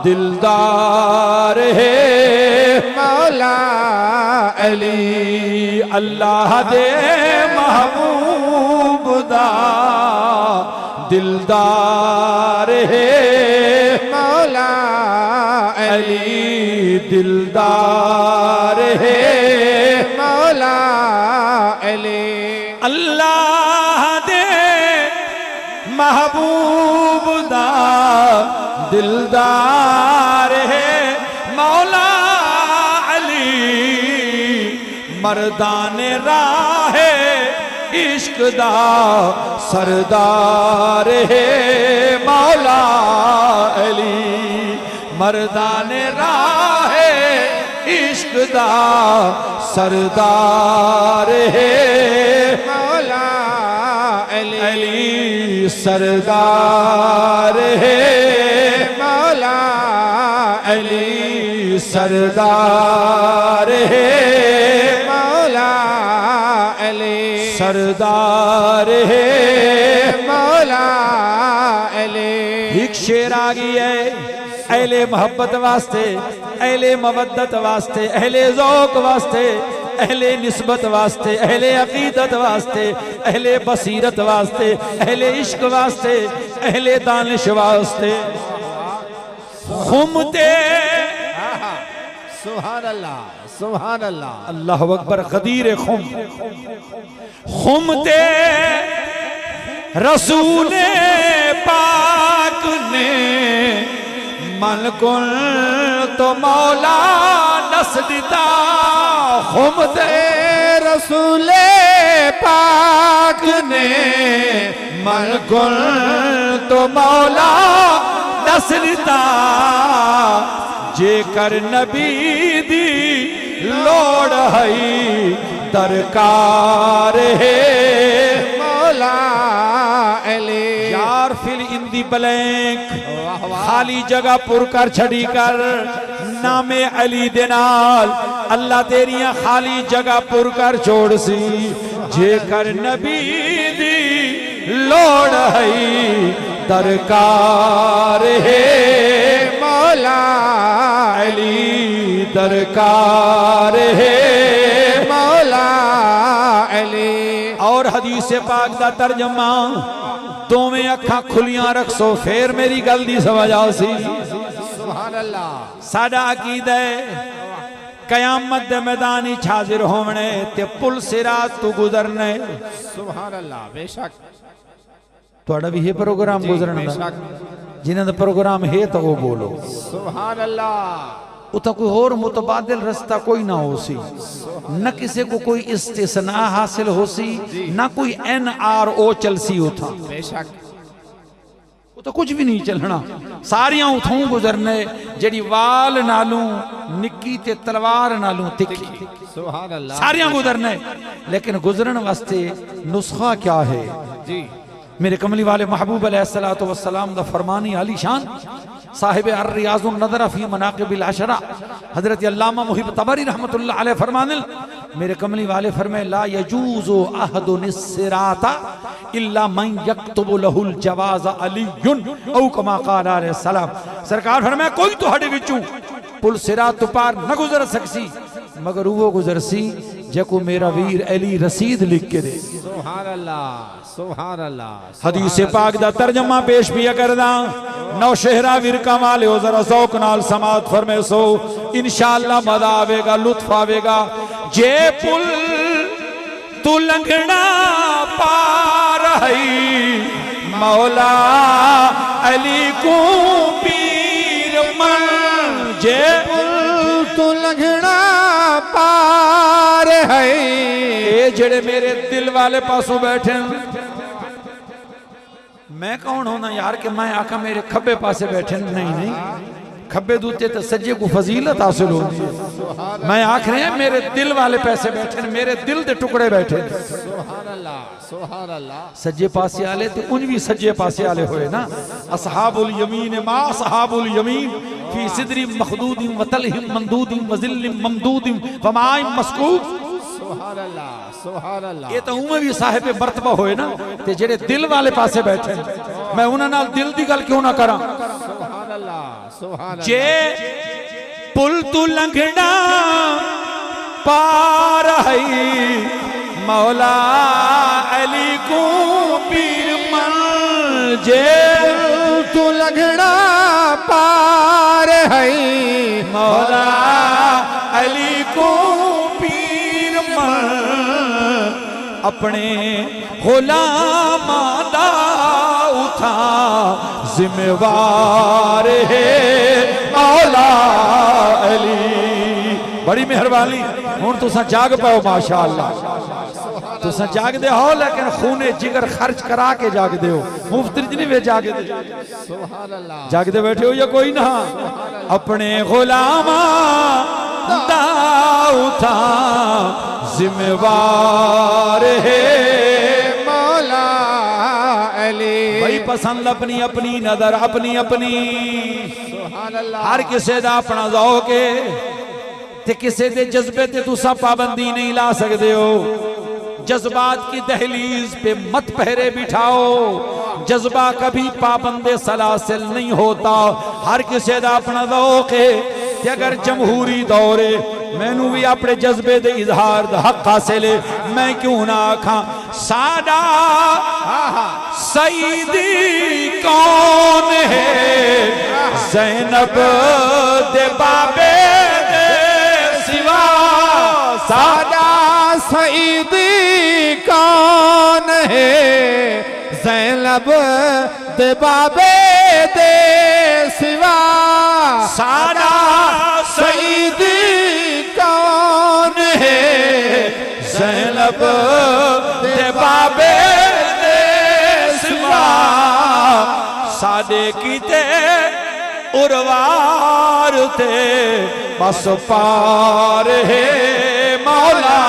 दिलदार है मौला अली। अल्लाह दे महबूब दा दिलदार है मौला अली। दिलदार है मौला अली। अल्लाह दे महबूब दा दिलदार है मौला अली। मर्दाने राहे इश्क दा सरदार है मौला अली। मर्दाने राहे इश्क दा सरदार है मौला अली। सरदार है मौला अली। सरदार है मौला अली। सरदार है मौला अली। एक शेर आ गई है अहले मोहब्बत वास्ते, अहले मवद्दत वास्ते, अहले ज़ौक़ वास्ते, अहले निस्बत वास्ते, अहले अकीदत वास्ते, अहले बसीरत वास्ते, अहले इश्क वास्ते, अहले दानिश वास्ते। खुमते सुभान अल्लाह, सुभान अल्लाह। अल्लाह अकबर। गदीर खुम खुमते रसूले पाक ने मन कुल तो मौला नस दिता खुम दे रसूले पाक ने मन कुल तो मौला नस दिता जेकर नबी दी लोड़ है दरकार है मौला अली यार फिल इन दी ब्लैंक खाली जगह पुर कर छड़ी कर नामे अली दे नाल अल्लाह तेरियां खाली जगह पुर कर छोड़ सी जेकर नबी दी लोड़ है दरकार है मौला अली दरकार है मौला अली। और हदीस पाक दा तर्जमा दोवें अखा खुलियां रखसो फिर मेरी गल दी समझ आसी। सुभान अल्लाह। साडा अकीदा है कयामत दे मैदान विच हाजिर होवणे ते पुल सिरात तू गुजरने। सुभान अल्लाह। बेशक तुहाडा भी ये प्रोग्राम गुजरन दा जिन्हां दा प्रोग्राम है तो वो बोलो सुभान अल्लाह। उता कोई और मुतबादिल रास्ता कोई ना हो सी, न किसी को कोई इस्तिस्ना हासिल हो सी, न कोई NRO चल सी उथा। बेशक तो कुछ भी नहीं चलना, सारियां उथों गुजरने जेड़ी वाल नालू निक्की ते तलवार नालू तिखी। सुभान अल्लाह। सारियां गुजरने लेकिन गुजरन वास्ते नुस्खा क्या है जी। मेरे कमली वाले महबूब अलैहिस्सलातु वस्सलाम दा फरमानी आली शान साहिब अर्रियाजुन नज़र फी मनाक़िबिल अशरा हजरत अल्लामा मुहिब तबरी रहमतुल्लाह अलैह फरमानिल मेरे कमली वाले फरमाए ला यजूज़ु अहदुन सिराता इल्ला मन यक्तुबु लहुल जवाज़ अलीयुन औ कमा क़ाल अलैहि सलाम। सरकार फरमाए कोई तो हडे विचू पुल सिरात पार न गुजर सकसी मगर वो गुजर सी जको मेरा वीर अली रसीद लिख के दे। सुभान अल्लाह सुभान अल्लाह। हदीस पाक दा तर्जमा पेश भी करदा नौशहरा विरका वाले हो जरा ज़ौक नाल समात फरमे सो इंशाअल्लाह मजा आवेगा लुत्फ आवेगा। जे पुल तू लंघना पार है मौला अली को पीर मन जे पुल तू लंघना पार है। ये जेड़े मेरे दिल वाले पासों बैठे मैं कौन होना यार कि मैं आका मेरे खब्बे पासे बैठे नहीं नहीं खब्बे दूते तो सज्जे को फजीलत हासिल होती है। मैं आख रहे हैं मेरे दिल वाले पैसे बैठे मेरे दिल के टुकड़े बैठे। सुभान अल्लाह सुभान अल्लाह। सज्जे पासे आले तो उन भी सज्जे पासे आले होए ना असहाबुल यमीन मा असहाबुल यमीन फी सिदरी मखदूदिन व तलहिम मंदूदिन व जिल्लिम ममदूदिन व माइन मस्कूब। सुभान अल्लाह सुभान अल्लाह। ये तो उम्र भी साहिब मर्तबा होए ना ते जेड़े दिल वाले पासे बैठे मैं उन्हां नाल दिल दी गल क्यों ना करा। सुभान अल्लाह सुभान अल्लाह। जे पुल तू लंघना पार है मौला अली को पीर मन जे तू लंघना पार है मौला अली को अपने गुलामां दा उठा जिम्मेवार है मौला अली। बड़ी मेहरबानी हुण तुसां जाग पाओ माशाअल्लाह तुसां जागदे हो लेकिन खूने जिगर खर्च करा के जागदे हो मुफ्त नहीं वे जागदे। सुभान अल्लाह। जागदे बैठे हो या कोई ना अपने गुलामां दा उठा जिम्मेवार है मौला अली। भाई पसंद अपनी अपनी नजर अपनी अपनी। सुभान अल्लाह। हर किसी दा अपना ज़ौक़ है ते किसी दे जज्बे ते तुसा पाबंदी नहीं ला सकते हो। जज्बात की दहलीज पे मत पहरे बिठाओ। जज्बा कभी पाबंदे सलासिल नहीं होता। हर किसी दा अपना ज़ौक़ है कि अगर जमहूरी दौरे मैनू भी अपने जज्बे दे इजहार दा हक हासिल है मैं क्यों ना आखा साडा सईदी कौन है ज़ैनब दे बाबे दे सिवा साडा सईदी कौन है ज़ैनब दे बाबे दे सिवा सारा सईदी कौन है। ज़ैनब दे बाबे दे सिवा सादे कीते उरवार ते बस पार है मौला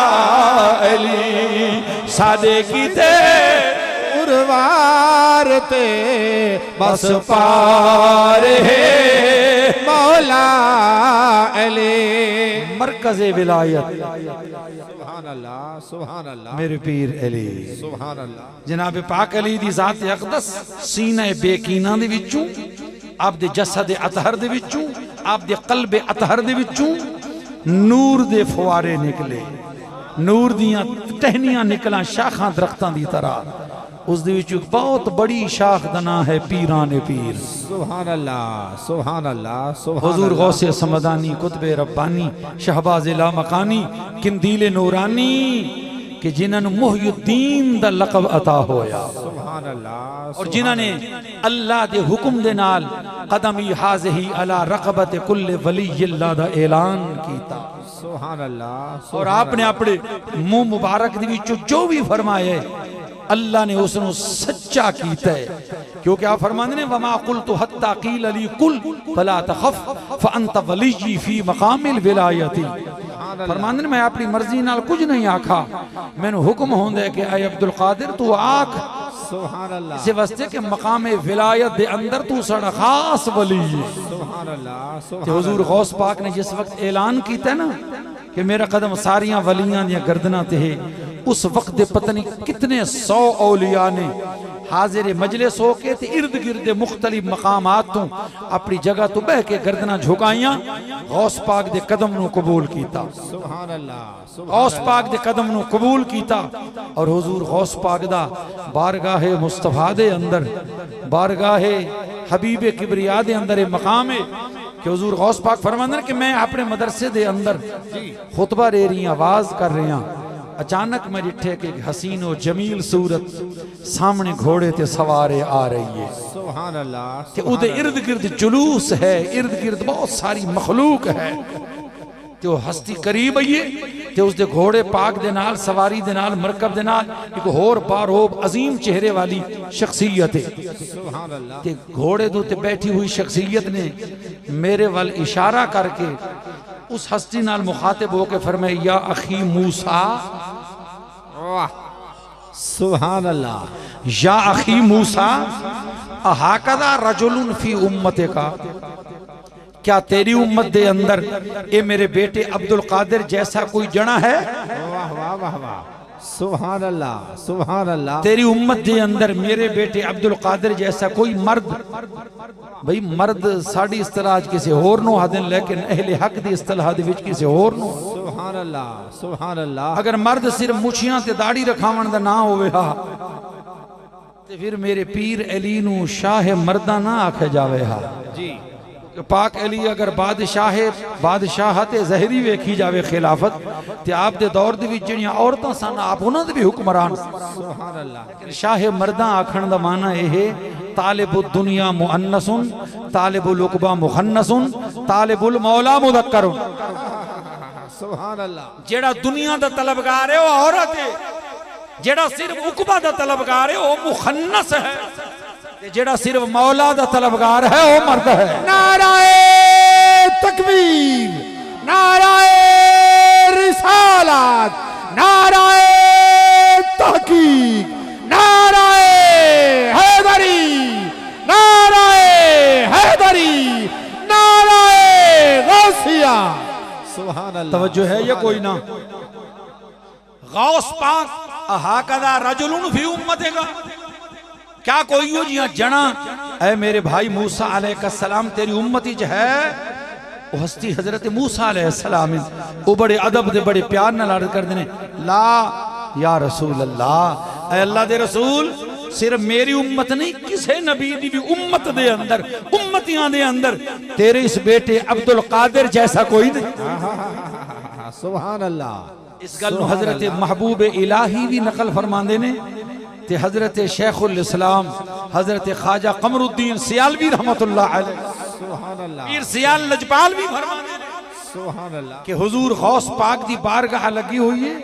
अली। सादे कीते उरवार ते बस पार है मौला अली। मरकज़े विलायत सुभान अल्लाह, सुभान अल्लाह, मेरे पीर अली सुभान अल्लाह। जनाब पाक अली दी ज़ात अक़दस सीने बेकीना दे विचों आप दे जसद अतहर दे विचों आप दे कल्ब अतहर दे विचों नूर दे फवारे निकले, नूर दियां टहनियां निकलां शाखां दरख्तां दी तरह। उस दे विच एक बहुत बड़ी शाख दा नाम है पीराने पीर। सुभान अल्लाह, सुभान अल्लाह, सुभान हुजूर अल्लाह। गौसे समदानी कुतबे रब्बानी शहबाज़ लामकानी किंदीले नूरानी कि जिन्होंने मुहय्युद्दीन दा लक़ब अता होया सुभान अल्लाह। और जिन्होंने अल्लाह दे हुक्म दे नाल कदमी हाज़िही अला रक़बत कुल्ले वलीयिल्लाह दा ऐलान कीता। सुभान अल्लाह। और आपने अपने मुंह मुबारक दे विचों जो भी फरमाया अल्लाह ने उसनों सच्चा कीता है। क्योंकि आप फरमाते ने वमा कुल्तु हत्ता कील अली कुल फला तखफ फअंत वलीयी फी मकामिल विलायती। फरमाते ने मैं अपनी मर्जी नाल कुछ नहीं आखा, मैनू हुक्म होंदा है कि ऐ अब्दुल कादिर तू आख। सुभान अल्लाह, इस वास्ते के मकाम विलायत दे अंदर तू साड़ा खास वली है। सुभान अल्लाह, ते सुभान हुजूर गौस पाक ने जिस वक्त ऐलान कीता ना कि मेरा कदम सारियां वलियां दियां गर्दनां ते है, उस वक्त दे पता नहीं कितने 100 औलिया ने हाजिर मजलिस होके ते इर्द गिर्द मुख्तलिफ मकामात तो अपनी जगह तो बह के गर्दना झुकाइयां, गौस पाक दे कदम नू कबूल कीता। सुभान अल्लाह, गौस पाक दे कदम नू कबूल कीता। और हुजूर गौस पाक दा बारगाहे मुस्तफा दे अंदर, बारगाहे हबीबे किबरिया दे अंदर मकाम है कि हुजूर गौस पाक फरमांदे कि मैं अपने मदरसे दे अंदर खुतबा दे रही आवाज कर रही हूं, अचानक मैं डिठे कि हसीन और जमील सूरत सामने घोड़े ते सवारे आ रही है। सुभान अल्लाह। ते उदे इर्द गिर्द जुलूस है, इर्द गिर्द बहुत सारी मखलूक है। ते वो हस्ती करीब आइए ते उसदे घोड़े पाक दे नाल सवारी दे नाल मरकब दे नाल एक होर बारोब अजीम चेहरे वाली शख्सियत है। सुभान अल्लाह। ते घोड़े दे उत्ते बैठी हुई शख्सियत ने मेरे वल इशारा करके उस हस्ती नाल मुखातिब होके फरमाया या अखी मूसा, वाह, सुभान अल्लाह। या अखी मूसा अहाकदा रजुलुन फी उम्मते का, क्या तेरी उम्मत दे अंदर ये मेरे बेटे अब्दुल कादिर जैसा कोई जना है? वाह वाह वाह वाह, सुभान अल्लाह, सुभान अल्लाह। तेरी उम्मत दे अंदर मेरे बेटे अब्दुल कादिर जैसा कोई मर्द, भाई मर्द साड़ी इस्तलाह किसी होर नो आदन, लेकिन अहले हक दी इस्तलाह दे विच किसी होर नो। सुभान अल्लाह, सुभान अल्लाह। अगर मर्द सिर्फ मुछियां ते दाढ़ी रखावन दा ना होवे हा ते फिर मेरे पीर अली नू शाह मर्दा ना आखे जावे हा जी। पाक अली अगर बादशाहत ज़हरी वेखी जावे खिलाफत ते आप दे दौर दे विच जिहड़ियां औरतां सन आप उन्हां दे भी हुक्मरान। सुभान अल्लाह। शाह मर्दा आखण दा माना यह है तालिबुद दुनिया मुअन्नसुन, तालिबुल उक़बा मुखन्नसुन, तालिबुल मौला मुज़क्करुन। सुभान अल्लाह। जेड़ा दुनिया दा तलबगार है वो औरत है, जेड़ा सिर्फ उक़बा दा तलबगार है वो मुखन्नस है, जेड़ा सिर्फ मौला दा तलबगार है वो मर्द है। नाराए तकबीर, नाराए रिसालत, नाराए तहकीक, नाराए हैदरी, नाराए हैदरी, नाराए गौसिया। सुभान अल्लाह। तवज्जो है या कोई ना? गौस पाक अहाकदा रजुलुन फी उम्मतिका, क्या कोई हो जिया जना ऐ मेरे भाई मूसा अलैहिस्सलाम तेरी उम्मती च है? वो हस्ती हजरत मूसा अलैहिस्सलाम वो बड़े अदब दे बड़े प्यार नाल अर्ज करदे ने ला या रसूल अल्लाह, ऐ अल्लाह दे रसूल सिर्फ मेरी उम्मत नहीं किसी नबी दी भी उम्मत दे अंदर, उम्मतियां दे अंदर तेरे इस बेटे अब्दुल कादिर जैसा कोई नहीं। सुभान अल्लाह। इस गल हजरत महबूब इलाही भी नकल फरमांदे ने ते हजरत शेखुल इस्लाम हजरत ख्वाजा कमरुद्दीन सियालवी रहमतुल्लाह अलैह सुभान अल्लाह पीर सियाल लजपाल भी फरमाते ने सुभान अल्लाह कि हुजूर गौस पाक दी बारगाह लगी हुई है,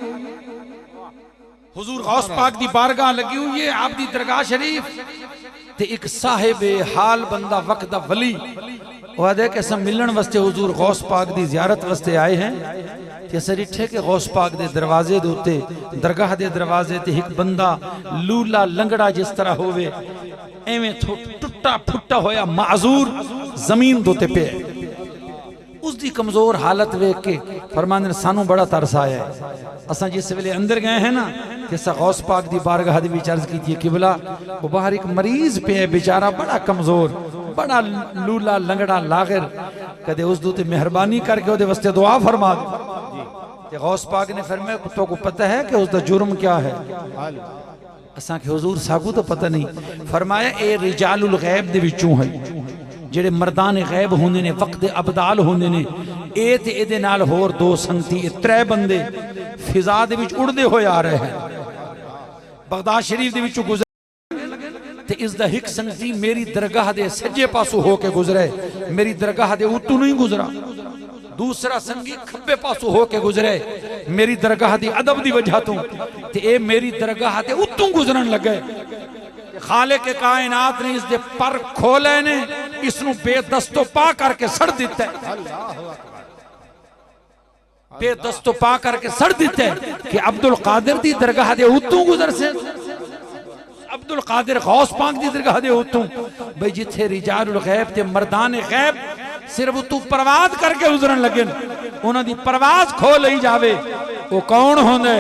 हुजूर गौस पाक दी बारगाह लगी हुई है, आप दी दरगाह शरीफ ते एक साहिब हाल बंदा वक्त दा वली वादे के सब मिलन वास्ते हुजूर गौस पाक दी जियारत वास्ते आए हैं ते असर इठे के गौस पाक दे दरवाजे दे उत्ते दरगाह दे दरवाजे ते एक बंदा लूला लंगड़ा जिस तरह होवे एवें टुट्टा फुट्टा होया माजूर जमीन दे उत्ते पे उसकी कमजोर हालत वेख के फरमाने सानू बड़ा तरस आया है। असा जिस वेले अंदर गए हैं ना कि गौस पाक दी बारगाह दी विच अर्ज की किबला वो बाहर एक मरीज पे है बेचारा बड़ा कमजोर बड़ा लूला लंगड़ा लागिर कदे उस दूते मेहरबानी करके ओदे वास्ते दुआ फरमा दे। गौस पाक ने फरमाया तो को पता है कि उसका जुर्म क्या है? असा के हुजूर साकू तो पता नहीं। फरमाया ए रिजालुल गैब दे विचों है जेड़े मर्दान गैब होंदे ने वक्त अबदाल होंदे ने ए ते एदे नाल होर दो संगती ए त्रै बंदे फिजा दे विच उड़दे होए आ रहे हैं बगदाद शरीफ दे विचों गुजर ते इस दा हिक संगती मेरी दरगाह दे सज्जे पासों होके गुजरे मेरी दरगाह दे उतों नहीं गुजरा, दूसरा संगी खब्बे पासों होके गुजरे मेरी दरगाह दी अदब दी वजह तो ते ए मेरी दरगाह दे उतों गुजरन लगे। खाले के कायनात ने इस दे पर खोले ने इसनु बेदस्तो पा करके सड़ दिता है, बेदस्तो पा करके सड़ दिता है कि अब्दुल कादिर दी दरगाह दे उतों गुजर से अब्दुल कादिर गौस पाक दी दरगाह दे उतों भाई जिथे रिजालुल गैब ते मर्दान गैब सिर्फ तू परवाज करके गुजरन लगे उन्हां दी परवाज खो लई जावे वो कौन होंदे?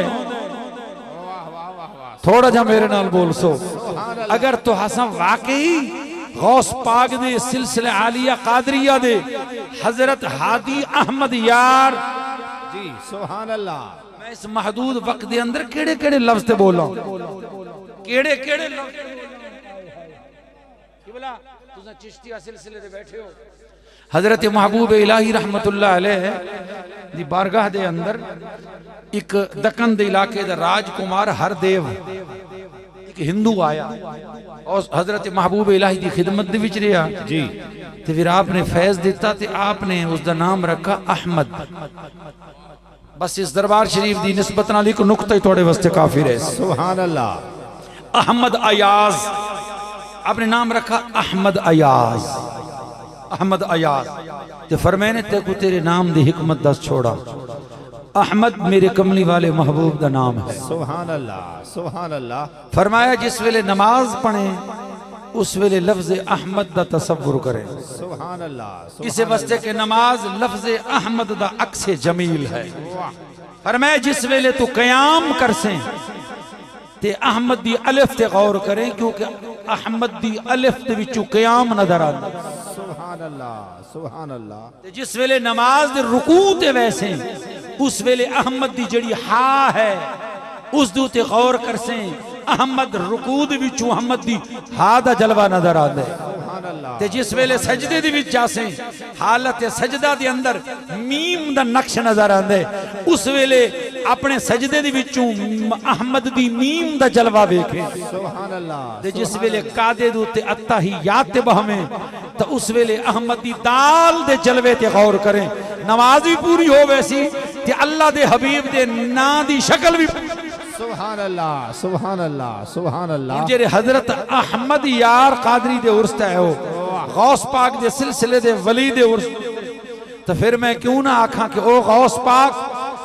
थोड़ा जा मेरे नाल बोल सो अगर तो हसन वाकई गौस पाक दे सिलसिले आलिया कादरिया दे हजरत हादी अहमद यार जी सुभान अल्लाह मैं इस महदूद वक्त दे अंदर केड़े केड़े लफ्ज ते बोला केड़े केड़े लफ्ज किबला तुसा चिश्तिया सिलसिले दे बैठे हो हजरत महबूब इलाही रहमतुल्लाह अलैह दी बारगाह दे अंदर एक दक्कन दे इलाके दा राजकुमार हरदेव एक हिंदू आया और हजरत महबूब इलाही दी खिदमत दे विच रहा जी ते फिर आपने फैज दिता ते आपने उसका नाम रखा अहमद। बस इस दरबार शरीफ दी निस्बत नाल एक नुक्ता ही थोड़े वास्ते काफी रहे सुभान अल्लाह। अहमद अयाज आपने नाम रखा अहमद अयाज अहमद अयाज ते फरमाने ते को तेरे नाम दी हिकमत दस छोड़ा अहमद मेरे कमली वाले महबूब का नाम है। सुभान अल्लाह सुभान अल्लाह। फरमाया जिस वेले नमाज पढ़े उस वेले लफ्ज अहमद दा तसव्वुर करें सुभान अल्लाह। इसे वास्ते के नमाज लफ्ज अहमद दा अक्से जमील है। फरमाया जिस वेले तू कयाम कर से ते अहमद दी अलिफ ते गौर करें क्योंकि अहमद दी अलिफ दे विचों कयाम नजर आंदा सुभान अल्लाह सुभान अल्लाह। जिस वेले नमाज दे रुकू ते वैसे उस वेले अहमद दी जड़ी हा है उस दे उते गौर कर से अहमद रुकू दे विचों अहमद दी हा दा जलवा नजर आंदा है ते जिस वेले सजदे दे विच जासे हालत सजदा दे अंदर मीम दा नक्श नजर आंदा है उस वेले अपने सजदे दे विचों अहमद दी मीम दा जलवा वेखे सुभान अल्लाह। ते जिस वेले कादे दे उते अत्तहियात ते बहवे तो उस वेले अहमद दी दाल दे जलवे ते गौर करें नमाज भी पूरी हो वैसी ते अल्लाह दे हबीब दे ना दी शक्ल भी सुभान अल्लाह सुभान अल्लाह सुभान अल्लाह। जेरे हजरत अहमद यार कादरी दे उर्स है हो गौस पाक दे सिलसिले दे वली दे उर्स तो फिर मैं क्यों ना आखा कि ओ गौस पाक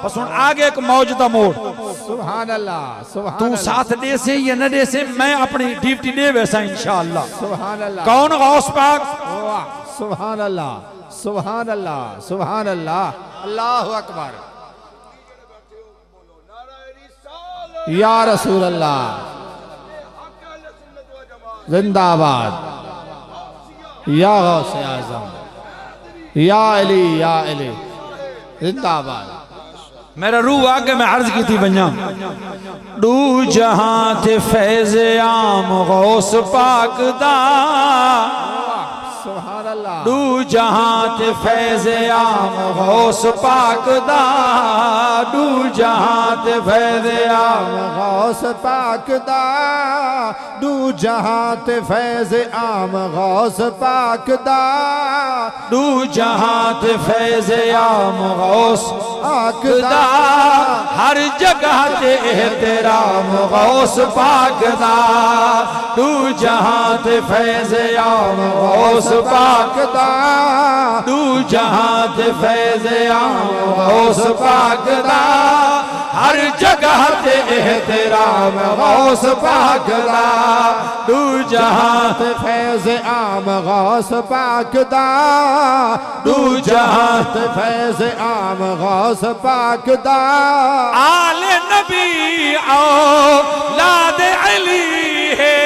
बस हुन आगे एक मौजूदा मोड़ सुभान अल्लाह सुभान तू साथ दे से या न दे से मैं अपनी ड्यूटी दे वैसा इंशाअल्लाह। सुभान अल्लाह। कौन गौस पाक? सुभान अल्लाह सुभान अल्लाह सुभान अल्लाह। अल्लाहु अकबर या रसूल अल्लाह जिंदाबाद या गौसे आजम या अली जिंदाबाद। मेरा रूह आगे मैं अर्ज की थी बंजा डू जहां थे फैज आम गौस पाक दा सुभान अल्लाह दू जहां ते फैज़ आम गौस पाक दा दू जहां ते फैज़ आम गौस पाक दा दू जहां ते फैज़ आम गौस पाक दा दू जहां ते फैज़ आम गौस पाक दा हर जगह ते एहतराम गौस पाक दा दू जहां ते फैज़ आम गौस पाक दा दू जहां ते फैज़ आम गौस पाक दा हर जगह ते एहतराम गौस पाक दा दू जहां ते फैज़ आम गौस पाक दा दू जहां ते फैज़ आम गौस पाक दा आले नबी औलाद अली है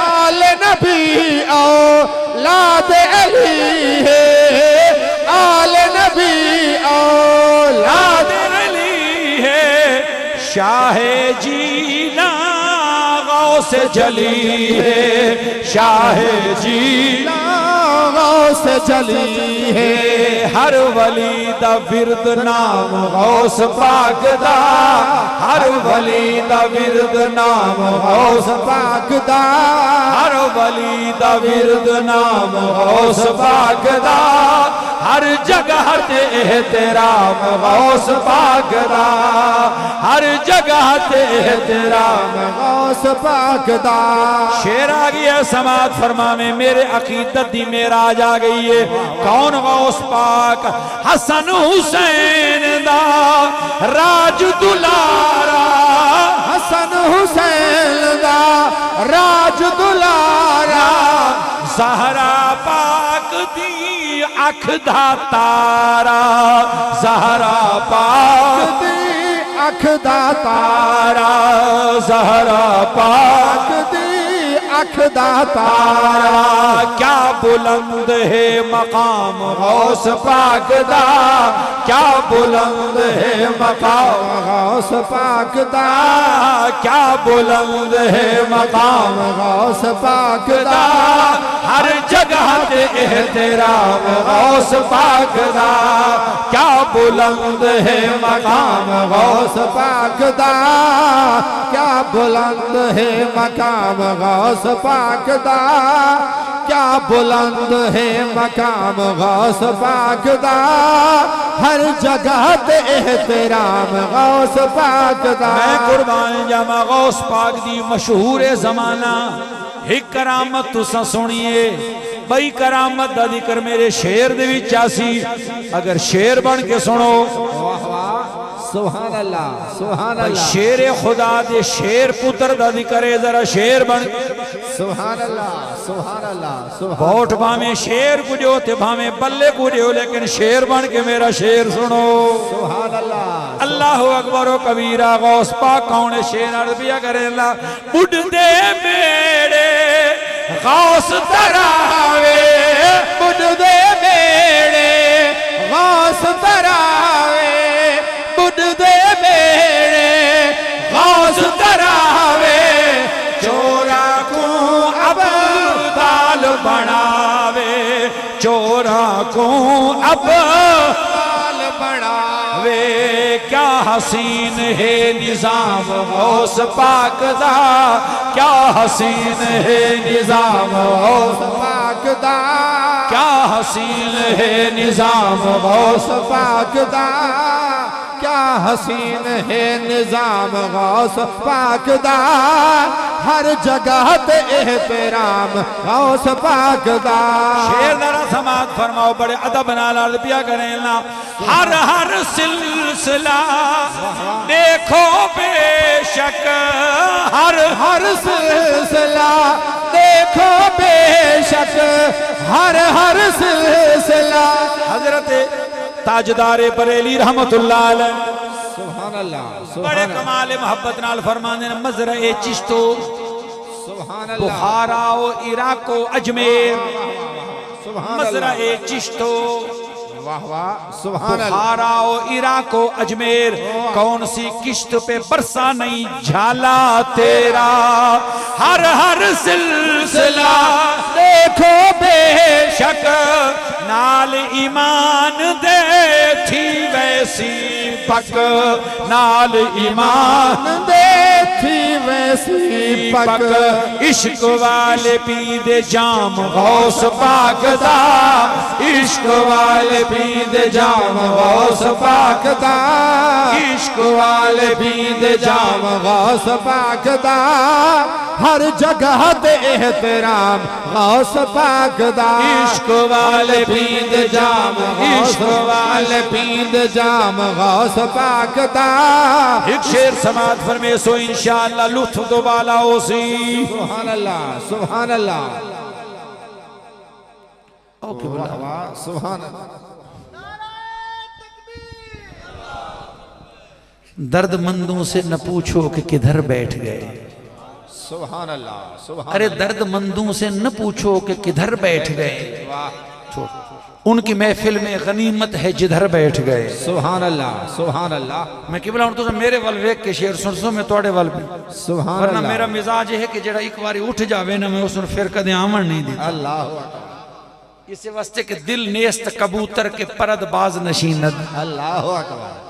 आले नबी औलाद अली है आले नबी औलाद अली है शाह जीना गौस जली है शाह जीना गौस जली है हर वली दा विरद नाम गौस पाक दा हर वली दा विरद नाम गौस पाक दा हर वली दा विरद नाम गौस पाक दा हर जगह ते एहतराम गौस पाक दा हर जगह ते एहतराम गौस पाक दा शेर आ गया समात फरमा में मेरे अकीदत दी मेराज आ गई है कौन गौस पाक हसन हुसैन दा राज दुलारा हसन हुसैन दा राज दुलारा ज़हरा पाक दी अख दा तारा ज़हरा पाक दी अख दा तारा ज़हरा पाक दी अख दा तारा क्या बुलंद है मकाम गौस पाक दा क्या बुलंद है मकाम गौस पाक दा क्या बुलंद है मकाम गौस पाक दा हर जगह ते एहतराम गौस पाक दा क्या बुलंद है मकाम गौस पाक दा क्या बुलंद है मकाम गौस पाक दा क्या बुलंद है मकाम गौस पाक दा हर जगह ते एहतराम गौस पाक दा मैं कुर्बान जामा गौस पाक दी मशहूर जमाना एक करामत तुसा सुनिए बई करामत दा जिक्र मेरे शेर दे विच आसी अगर शेर बन के सुनो सुभान अल्लाह सुभान अल्लाह शेर खुदा दे शेर पुत्र दा जिक्र है जरा शेर बन सुभान अल्लाह सुभान अल्लाह सुभान वोट भावे शेर कुजो ते भावे बल्ले कुजो लेकिन शेर बन के मेरा शेर सुनो सुभान अल्लाह अल्लाह अकबर ओ कबीरा गौस पाक कौन है शेर अरबिया करेला बुढ़दे मेरे गौस तरावे बुढ़दे मेरे गौस तरावे बुढ़दे मेरे गौस तरावे चोरा को अब दाल बनावे चोरा को अब दाल बनावे क्या हसीन है निजाम गौस पाक दा क्या हसीन है निजाम गौस पाक दा क्या हसीन है निजाम गौस पाक दा क्या हसीन है निजाम गौस पाक दा हर जगह ते एहतराम गौस पाक दा शेर दरा समात फरमाओ बड़े अदब नाल अरबिया करें ना हर हर सिलसिला देखो बेशक हर हर सिलसिला देखो बेशक हर हर सिलसिला हजरत ताजदारे बरेली रहमतुल्लाह अलैह सुभान अल्लाह बड़े कमाल मोहब्बत नाल फरमाने मजरा ए चिश्तो सुभान अल्लाह बुखारा ओ इराको अजमेर सुभान मजरा अल्लाह ए चिश्तो वाह वाह सुभान अल्लाह। बुखारा और इराक और अजमेर, कौन सी किश्त पे बरसा नहीं झाला तेरा। हर हर सिलसिला देखो बेशक, नाल ईमान दे थी वैसी पक, नाल ईमान दे थी वैसी पक। इश्क वाले पीदे जाम गौस पाक दा, इश्क वाले पीदे जाम गौस पाक दा, इश्क वाले पींदे जाम गौस पाक दा। हर जगह ते एहतराम गौस पाक दा। इश्क वाले पीदे जाम, इश्क वाले पींदे जाम गौस पाक दा। एक शेर समाज फरमे सो इंशाअल्लाह लुत्फ दोबाला ओसी। सुभान अल्लाह सुभान अल्लाह। ओके वाह वाह सुभान अल्लाह। दर्दमंदों से न पूछो कि किधर बैठ गए। सुभान अल्लाह सुभान। अरे दर्दमंदों से न पूछो कि किधर बैठ गए, उनकी महफिल में गनीमत है जिधर बैठ गए। सुभान अल्लाह सुभान अल्लाह। मैं किबला तो मेरे वाल वेख के शेर सुन सो, मैं तोड़े वाल भी। सुभान वरना अल्लाह। मेरा मिजाज है कि जरा एक बारी उठ जावे ना, मैं उसने फिर कदे आवन नहीं दी। अल्लाह अकबर। इस वास्ते के दिल नेस्त कबूतर के परद बाज नशीनद। अल्लाह अकबर।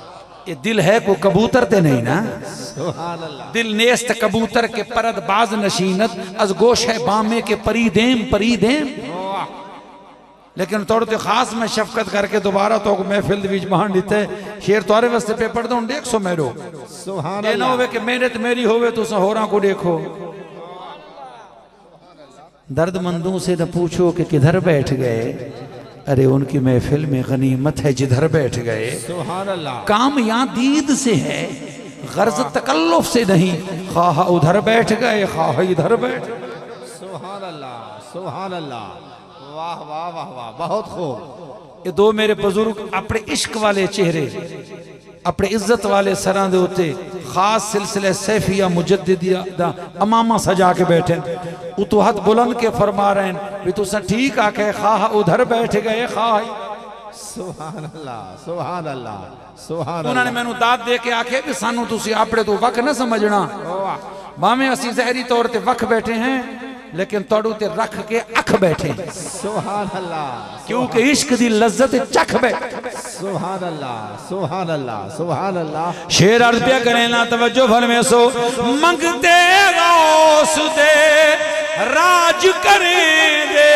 ये दिल है को कबूतर ते नहीं ना। सुभान अल्लाह। दिल नेस्त कबूतर के परद बाज नशीनत, अज गोश है बामे के परीदेम परीदेम। लेकिन तोड़ तो खास मैं शफकत करके दोबारा तो महफिल दे विच बहान दिते शेर तोरे वास्ते पे पढ़दा हूं। देख सो मेरो सुभान ये ना अल्लाह। होवे कि मेहनत मेरी होवे तो होरा को देखो। दर्दमंदों से न पूछो कि किधर बैठ गए, अरे उनकी महफिल में गनीमत है जिधर बैठ गए। सुभान अल्लाह। काम यहाँ दीद से है, गर्ज तकल्लुफ से नहीं। खाहा उधर बैठ गए, खाहा इधर बैठ। सुभान अल्लाह सुभान अल्लाह। वाह वाह वाह वाह बहुत खूब। ये दो मेरे बुजुर्ग अपने इश्क वाले चेहरे, अपने इज्जत वाले सरां दे उत्ते खास सिलसिले सैफिया मुजद्दिदिया दा अमामा सजा के बैठे। उतो हथ बुलंद के फरमा रहे हैं भी तुसा ठीक आके खाहा उधर बैठ गए, खाहा। सुभान अल्लाह सुभान अल्लाह सुभान उन्होंने अल्लाह। मैनू दाद दे के आखे भी सानू तुसी आपड़े तो वक न समझना, भावें असी जहरी तौर ते वक बैठे हैं लेकिन तोड़ू ते रख के अख बैठे। सुभान अल्लाह क्योंकि इश्क दी लज्जत चख बैठे। सुभान अल्लाह सुभान अल्लाह सुभान अल्लाह। शेर अर्ज पे करें ना तवज्जो फरमे सो। मंगते गौस दे राज करें दे,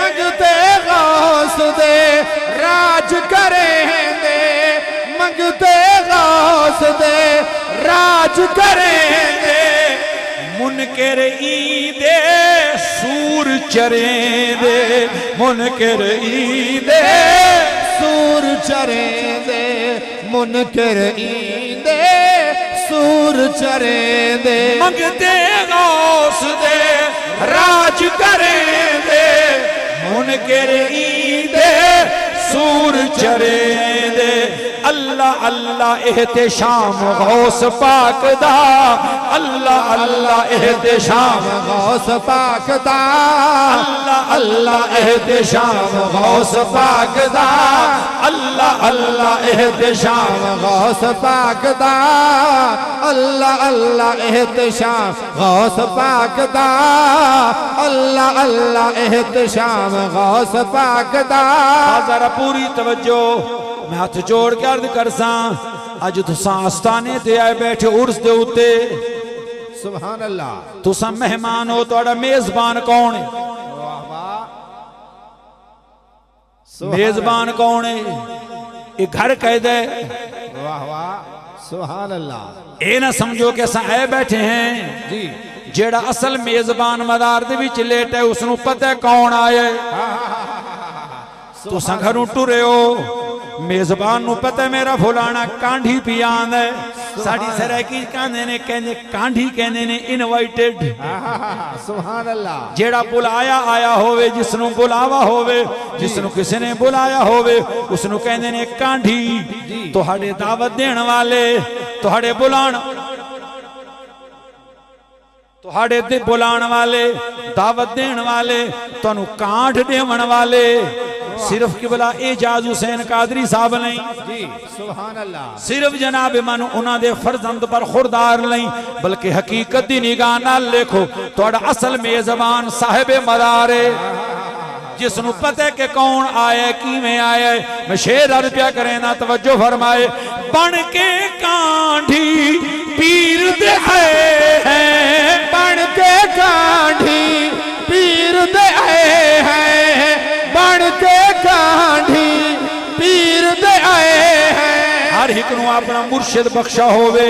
मंगते गौस दे राज करें दे, मंगते गौस दे राज करें दे। मुनकर ईदे सूर चरें दे, मुनकर ईदे सूर चरें दे, मुनकर ईदे सूर चरें दे। मंगते गौस दे राज करें दे, मुनकर ईदे सूर चरें दे। अल्लाह अल्लाह एहतेशाम गौस पाक दा, अल्लाह अल्लाह एहतेशाम गौस पाक दा, अल्लाह अल्लाह एहतेशाम गौस पाक दा, अल्लाह अल्लाह एहतेशाम गौस पाक दा, अल्लाह अल्लाह एहतशाम गौस पाक दा, अल्लाह अल्लाह एहतशाम गौस पाक दा। जरा पूरी तवज्जो मैं हाथ जोड़ के अर्ज करसा। अज तुसा आस्थाने ते आए बैठे उर्स दे उत्ते, सुभान अल्लाह। तुसा मेहमान हो, तुहाडा मेजबान कौन है? मेजबान कौन है? ये घर कैद है। वाह वाह सुभान अल्लाह। ये ना समझो कि असा आए बैठे हैं जी। जेड़ा असल मेजबान मदार दे विच लेट है उसनू पता है कौन आए। तुसा घरों टुरे हो, मेजबान नू पता मेरा फुलाना कांढी पियान है। साड़ी सराकी कहंदे ने, कहंदे कांढी कहंदे ने इनवाइटेड। सुभान अल्लाह। जेड़ा बुलाया आया होवे, जिसनू बुलावा होवे, जिसनू किसी ने बुलाया होवे उसनू कहंदे ने कांढी। तुहाडे दावत देण वाले, तुहाडे बुलाण, तुहाडे ते बुलाण वाले, दावत देण वाले, तुहानू कांठ देवण वाले सिर्फ किबला एजाज हुसैन कादरी साहब नहीं जी सुभान अल्लाह सिर्फ जनाब मन उन्होंने फर्जंद पर खुरदार नहीं बल्कि हकीकत की निगाह नाल देखो थोड़ा असल मेजबान साहिब मदारे जिसनु पता के कौन आया किवें आया मैं शेर रुपया करे ना तवज्जो फरमाए बन के कांढी पीर दे आए हैं बन के कांढी पीर दे आए हैं बन के कांढी पीर दे आए हैं हर एक नू अपना मुर्शिद बख्शा होवे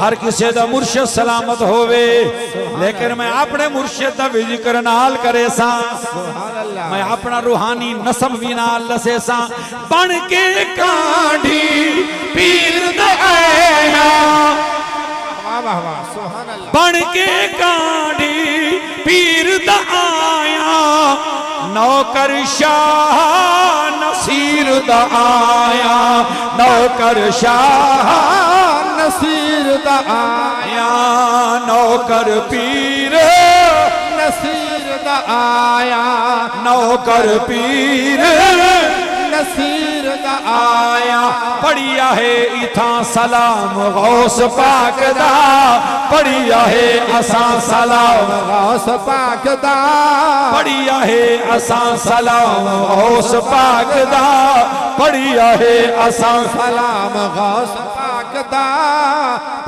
हर किसी दा मुर्शिद सलामत होवे लेकिन मैं अपने मुर्शिद दा भी जिक्र नाल करे सा मैं अपना रूहानी नसब भी नाल दसे सा बन के कांढी पीर दे आया बन के कांढी पीर दा आया नौकर शाह नसीर दा आया नौकर शाह नसीर दा आया नौकर पीर नसीर दा आया नौकर पीर नसीर दा आया बढ़िया है इथा सलाम गौस पाक दा बढ़िया है असा सलाम गौस पाक दा बढ़िया है असा सलाम गौस पाक दा बढ़िया है असा सलाम गौस पाक दा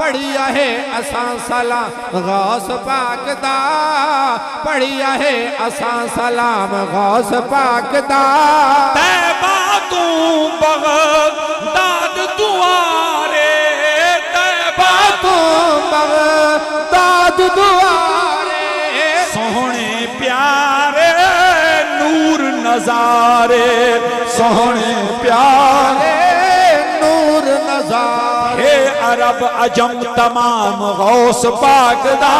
बढ़िया है असा सलाम गौस पाक दा बढ़िया है असा सलाम गौस पाक दा तैबा तू बगदाद दुआरे तैबा तू बगदाद दुआरे सोहने प्यारे नूर नजारे सोहने प्यारे नूर नजारे हे अरब अजम तमाम गौस पाक दा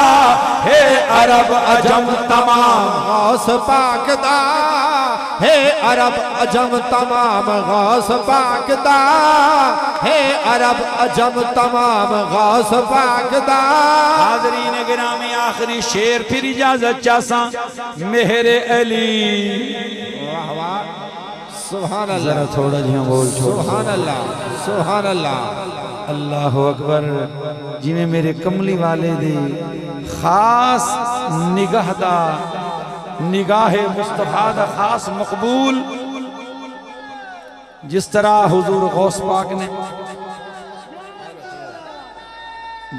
हे अरब अजम तमाम गौस पाक दा हे अरब अजम तमाम गौस पाक दा हे अरब अजम तमाम गौस पाक दा हाज़रीन गिरामी आखिरी शेर फिर इजाजत चासा मेहरे अली वाह वाह सुभान जरा अल्लाह थोड़ा जिहा बोल छोड़ सुभान अल्लाह सुभान अल्लाह अल्लाह अकबर जिमें मेरे कमली वाले दी खास निगाह दा निगाहे मुस्तफा दा खास मकबूल जिस तरह हुजूर गौस पाक ने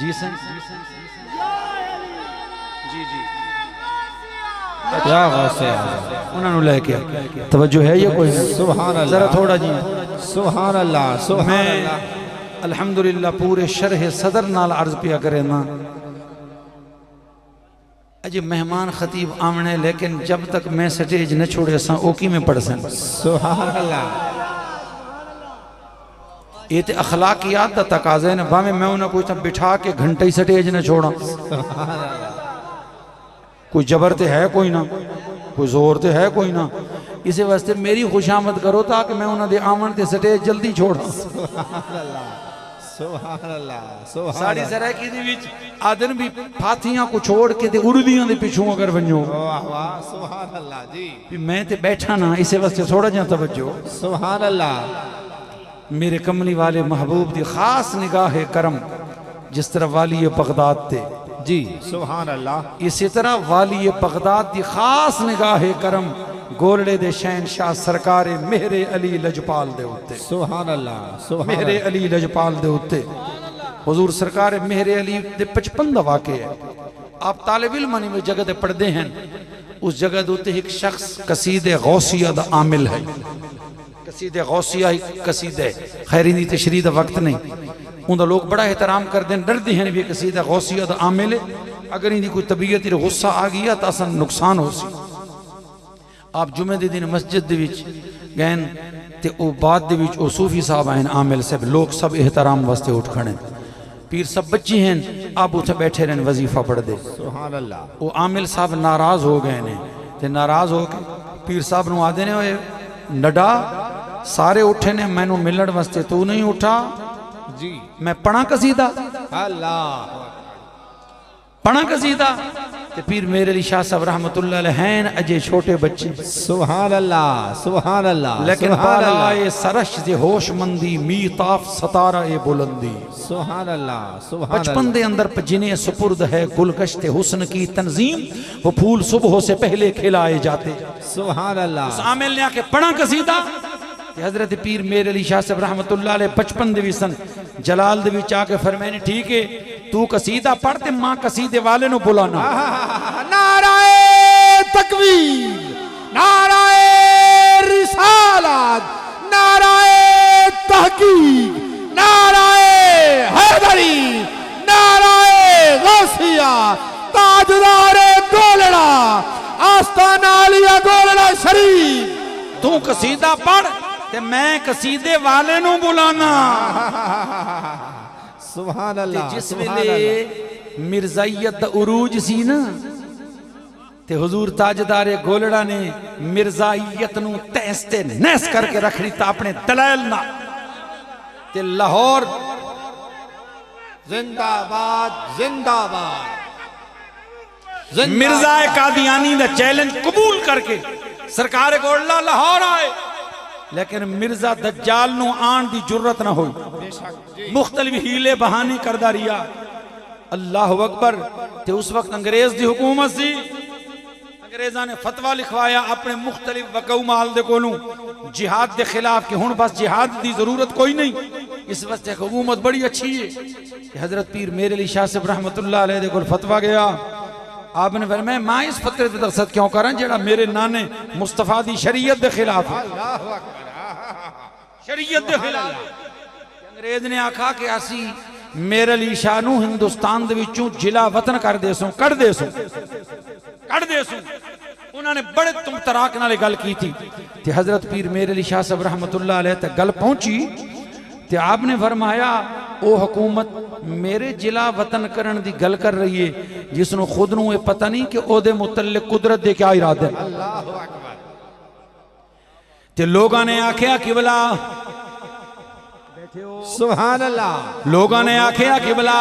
जी सर जी जी क्या गौस है उन्होंने लेके तवज्जो है ये कोई सुभान अल्लाह जरा थोड़ा जी सुभान अल्लाह सुभान मैं अल्लाह अल्हम्दुलिल्लाह पूरे शरह सदर नाल अर्ज पिया करे ना अजय मेहमान खतीब आमने लेकिन जब तक मैं स्टेज न छोड़े सा ओकी में पढ़ सन सुभान अल्लाह ये तो अखलाकियात दा तकाज़े ने भावे मैं उन्हें कोई बिठा के घंटे ही स्टेज न छोड़ा कोई जबर ते है कोई ना कोई जोर ते है कोई ना इस वास्ते मेरी खुशामद करो ताकि मैं उन्होंने आवन ते स्टेज जल्दी छोड़ा सुभान अल्लाह साड़ी सराकी दे विच आदन भी फाथियां को छोड़ के ते उड़दियां दे पिछू अगर वणो वाह वाह सुभान अल्लाह जी भी मैं ते बैठा ना इस वास्ते थोड़ा जा तवज्जो सुभान अल्लाह मेरे कमली वाले महबूब दी खास निगाह करम जिस तरह वाली बगदाद थे जी सुभान अल्लाह इसी तरह वाली बगदाद दी खास निगाह करम गोलड़े दे शहनशाह सरकार मेहरे अली लजपाल दे उत्ते सुभान अल्लाह सुभान मेहरे अली लजपाल दे उत्ते हुजूर सरकार मेहरे अली दे 55 दा वाक़े है आप तालिब इल्म में जगह ते पढ़ते हैं उस जगह दे उत्ते एक शख्स कसीदे गौसिया दा आमिल है कसीदे गौसिया कसीदे खैरी दी तशरीह दा वक्त नहीं उनका लोग बड़ा एहतराम करते हैं डरते हैं भी कसीदा गौसिया दा आमिल है अगर इनकी कोई तबीयत गुस्सा आ गया तो असन नुकसान हो सी आप जुमे के दिन मस्जिद दे विच गए ते ओ बाद दे विच ओ सूफी साहब आए आमिल साहब लोग सब एहतराम वास्ते उठ खड़े पीर सब बच्चे हैं आप उठे बैठे रहन वजीफा पढ़ दे सुभान अल्लाह वो आमिल साहब नाराज हो गए ने ते नाराज हो के पीर साहब नु आदे ने ओए नडा सारे उठे ने मैनू मिलण वास्ते तू नहीं उठा जी मैं पढ़ा कसीदा अल्लाह पढ़ा कसीदा ते पीर मेरे अली शाह साहब रहमतुल्लाह अलैह हैं अजय छोटे बच्चे, सुभान अल्लाह, सुभान अल्लाह, लेकिन सुभान अल्लाह, बालाए सरश जे होशमंदी मीताफ सतारा ए बुलंदी। सुभान अल्लाह, सुभान बचपन दे अंदर जिन्हें सुपुर्द है गुलगश्ते हुस्न की तंजीम, वो फूल सुबह से पहले खिलाए जाते। सुभान अल्लाह। आमिल ने आके पढ़ा कसीदा ते हजरत पीर मेरे अली शाह साहब रहमतुल्लाह अलैह बचपन दे विच सन, जलाल दे विच आके फरमाए ठीक है तू कसीदा पढ़ ते मां कसीदे वाले नु बुलाना। नाराए तकबीर, नाराए रिसालत, नाराए तहकीक, नाराए हैदरी, नाराए गौसिया, ताजदारे गोलड़ा, आस्ताना आलिया गोलड़ा शरीफ। तू कसीदा पढ़ ते मैं कसीदे वाले नु बुलाना। सुभान अल्लाह। जिस वेले मिर्जाइयत दा उरूज सी ना ते हुजूर ताजदारे गोलड़ा ने मिर्जाइयत नु तैस ते नैस करके रख ली अपने दलाल ना ते लाहौर जिंदाबाद, जिंदाबाद, मिर्जा कादियानी दा चैलेंज कबूल करके सरकार गोलड़ा लाहौर आए, लेकिन मिर्जा दज्जाल नु आन दी जुर्रत ना हुई। मुख्तलिफ हीले बहाने करदा रिया। अल्लाह अकबर। ते उस वक्त अंग्रेज दी हुकूमत सी, अंग्रेजा ने फतवा लिखवाया अपने मुख्तलिफ वकऊ माल दे कोलों जिहाद के खिलाफ कि हुण बस जिहाद दी जरूरत कोई नहीं, इस वक्त हुकूमत बड़ी अच्छी है कि हजरत पीर मेरे अली शाह साहब रहमतुल्लाह अलैह दे कोल फतवा गया। आपने फरमाया मैं इस फतरे ते दरसत क्यों करा जेड़ा मेरे नाने मुस्तफा दी शरीयत दे खिलाफ है, शरीयत दे खिलाफ। अंग्रेज ने आखा कि असी मेरे अली शाह नू हिंदुस्तान दे विचों जिला वतन कर देसों, कढ़ देसों, कढ़ देसों। उन्होंने बड़े तुम तराक नाल गल की थी ते हजरत पीर मेरे अली शाह साहब रहमतुल्लाह अलैह तक गल पहुंची ते आपने फरमाया ओ हुकूमत मेरे जिला वतन करन दी गल कर रही है जिसनों खुद नू पता नहीं कि ओदे मुतल्लिक कुदरत दे क्या इरादे। ते लोगों ने आख्या किबला, सुभान अल्लाह, लोगों ने आख्या किबला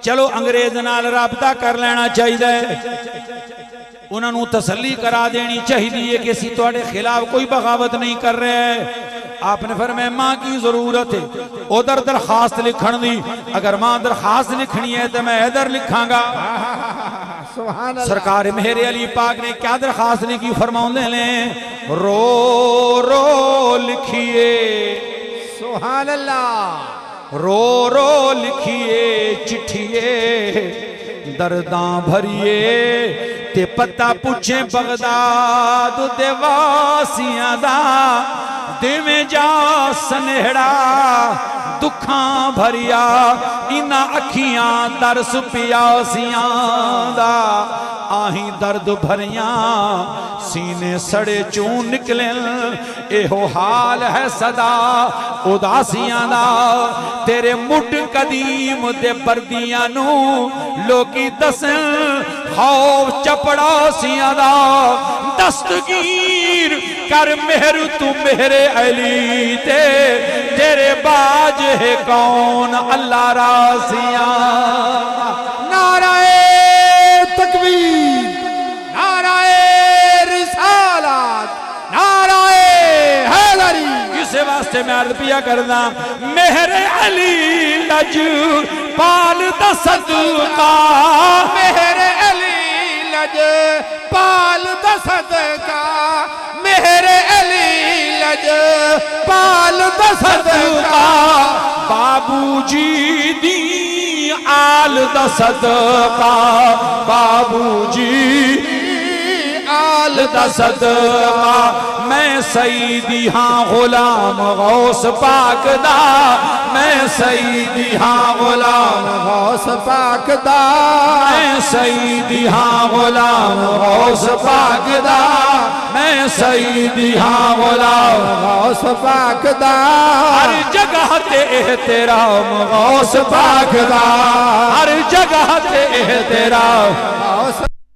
चलो अंग्रेज नाल राबता कर लेना चाहिए, उन्होंने तसल्ली करा देनी चाहिए कि असीं तुहाडे खिलाफ कोई बगावत नहीं कर रहे। आपने फरमाया मां की जरूरत है उधर दरखास्त लिखण दी, अगर मां दरखास्त लिखनी है तो मैं इधर लिखांगा। सरकार मेरे अली पाक ने क्या दरखास्त लिखी फरमाउंदे ने रो रो लिखिए, सुभान अल्लाह, रो रो लिखिए चिट्ठिए दर्दां भरिए ते पता पूछे बगदाद दे वासियां दा देवे जा सनेहड़ा दुखां भरिया इना अखियां दरस प्यासियां दा आही दर्द भरियां सीने सड़े चूं निकले एहो हाल है सदा उदासियां दा तेरे मुठ कदीम दे पर्दियां नू लोकी दसन खौफ चपड़ासियां दा दस्तगीर कर मेहर तू मेरे अली ते तेरे बाज है कौन अल्लाह रासियां। नाराए तकबीर, नाराए रिसालत, नाराए हैदरी। इसे वास्ते मैं अर्ज पिया करना मेरे अली लज पाल दा सदका, मेरे अली लज पाल दा सदका, मेरे अली लज पाल दा सदका, बाबूजी दी आल दा सदका, बाबूजी आल दा सदका मैं सईदी हाँ गुलाम गौस पाक दा, मैं सईदी हाँ गुलाम गौस पाक दा, मैं सईदी हाँ गुलाम गौस पाक दा, मैं सईदी हाँ गुलाम गौस पाक दा, हर जगह ते एहतराम गौस पाक दा, हर जगह ते एहतराम गौस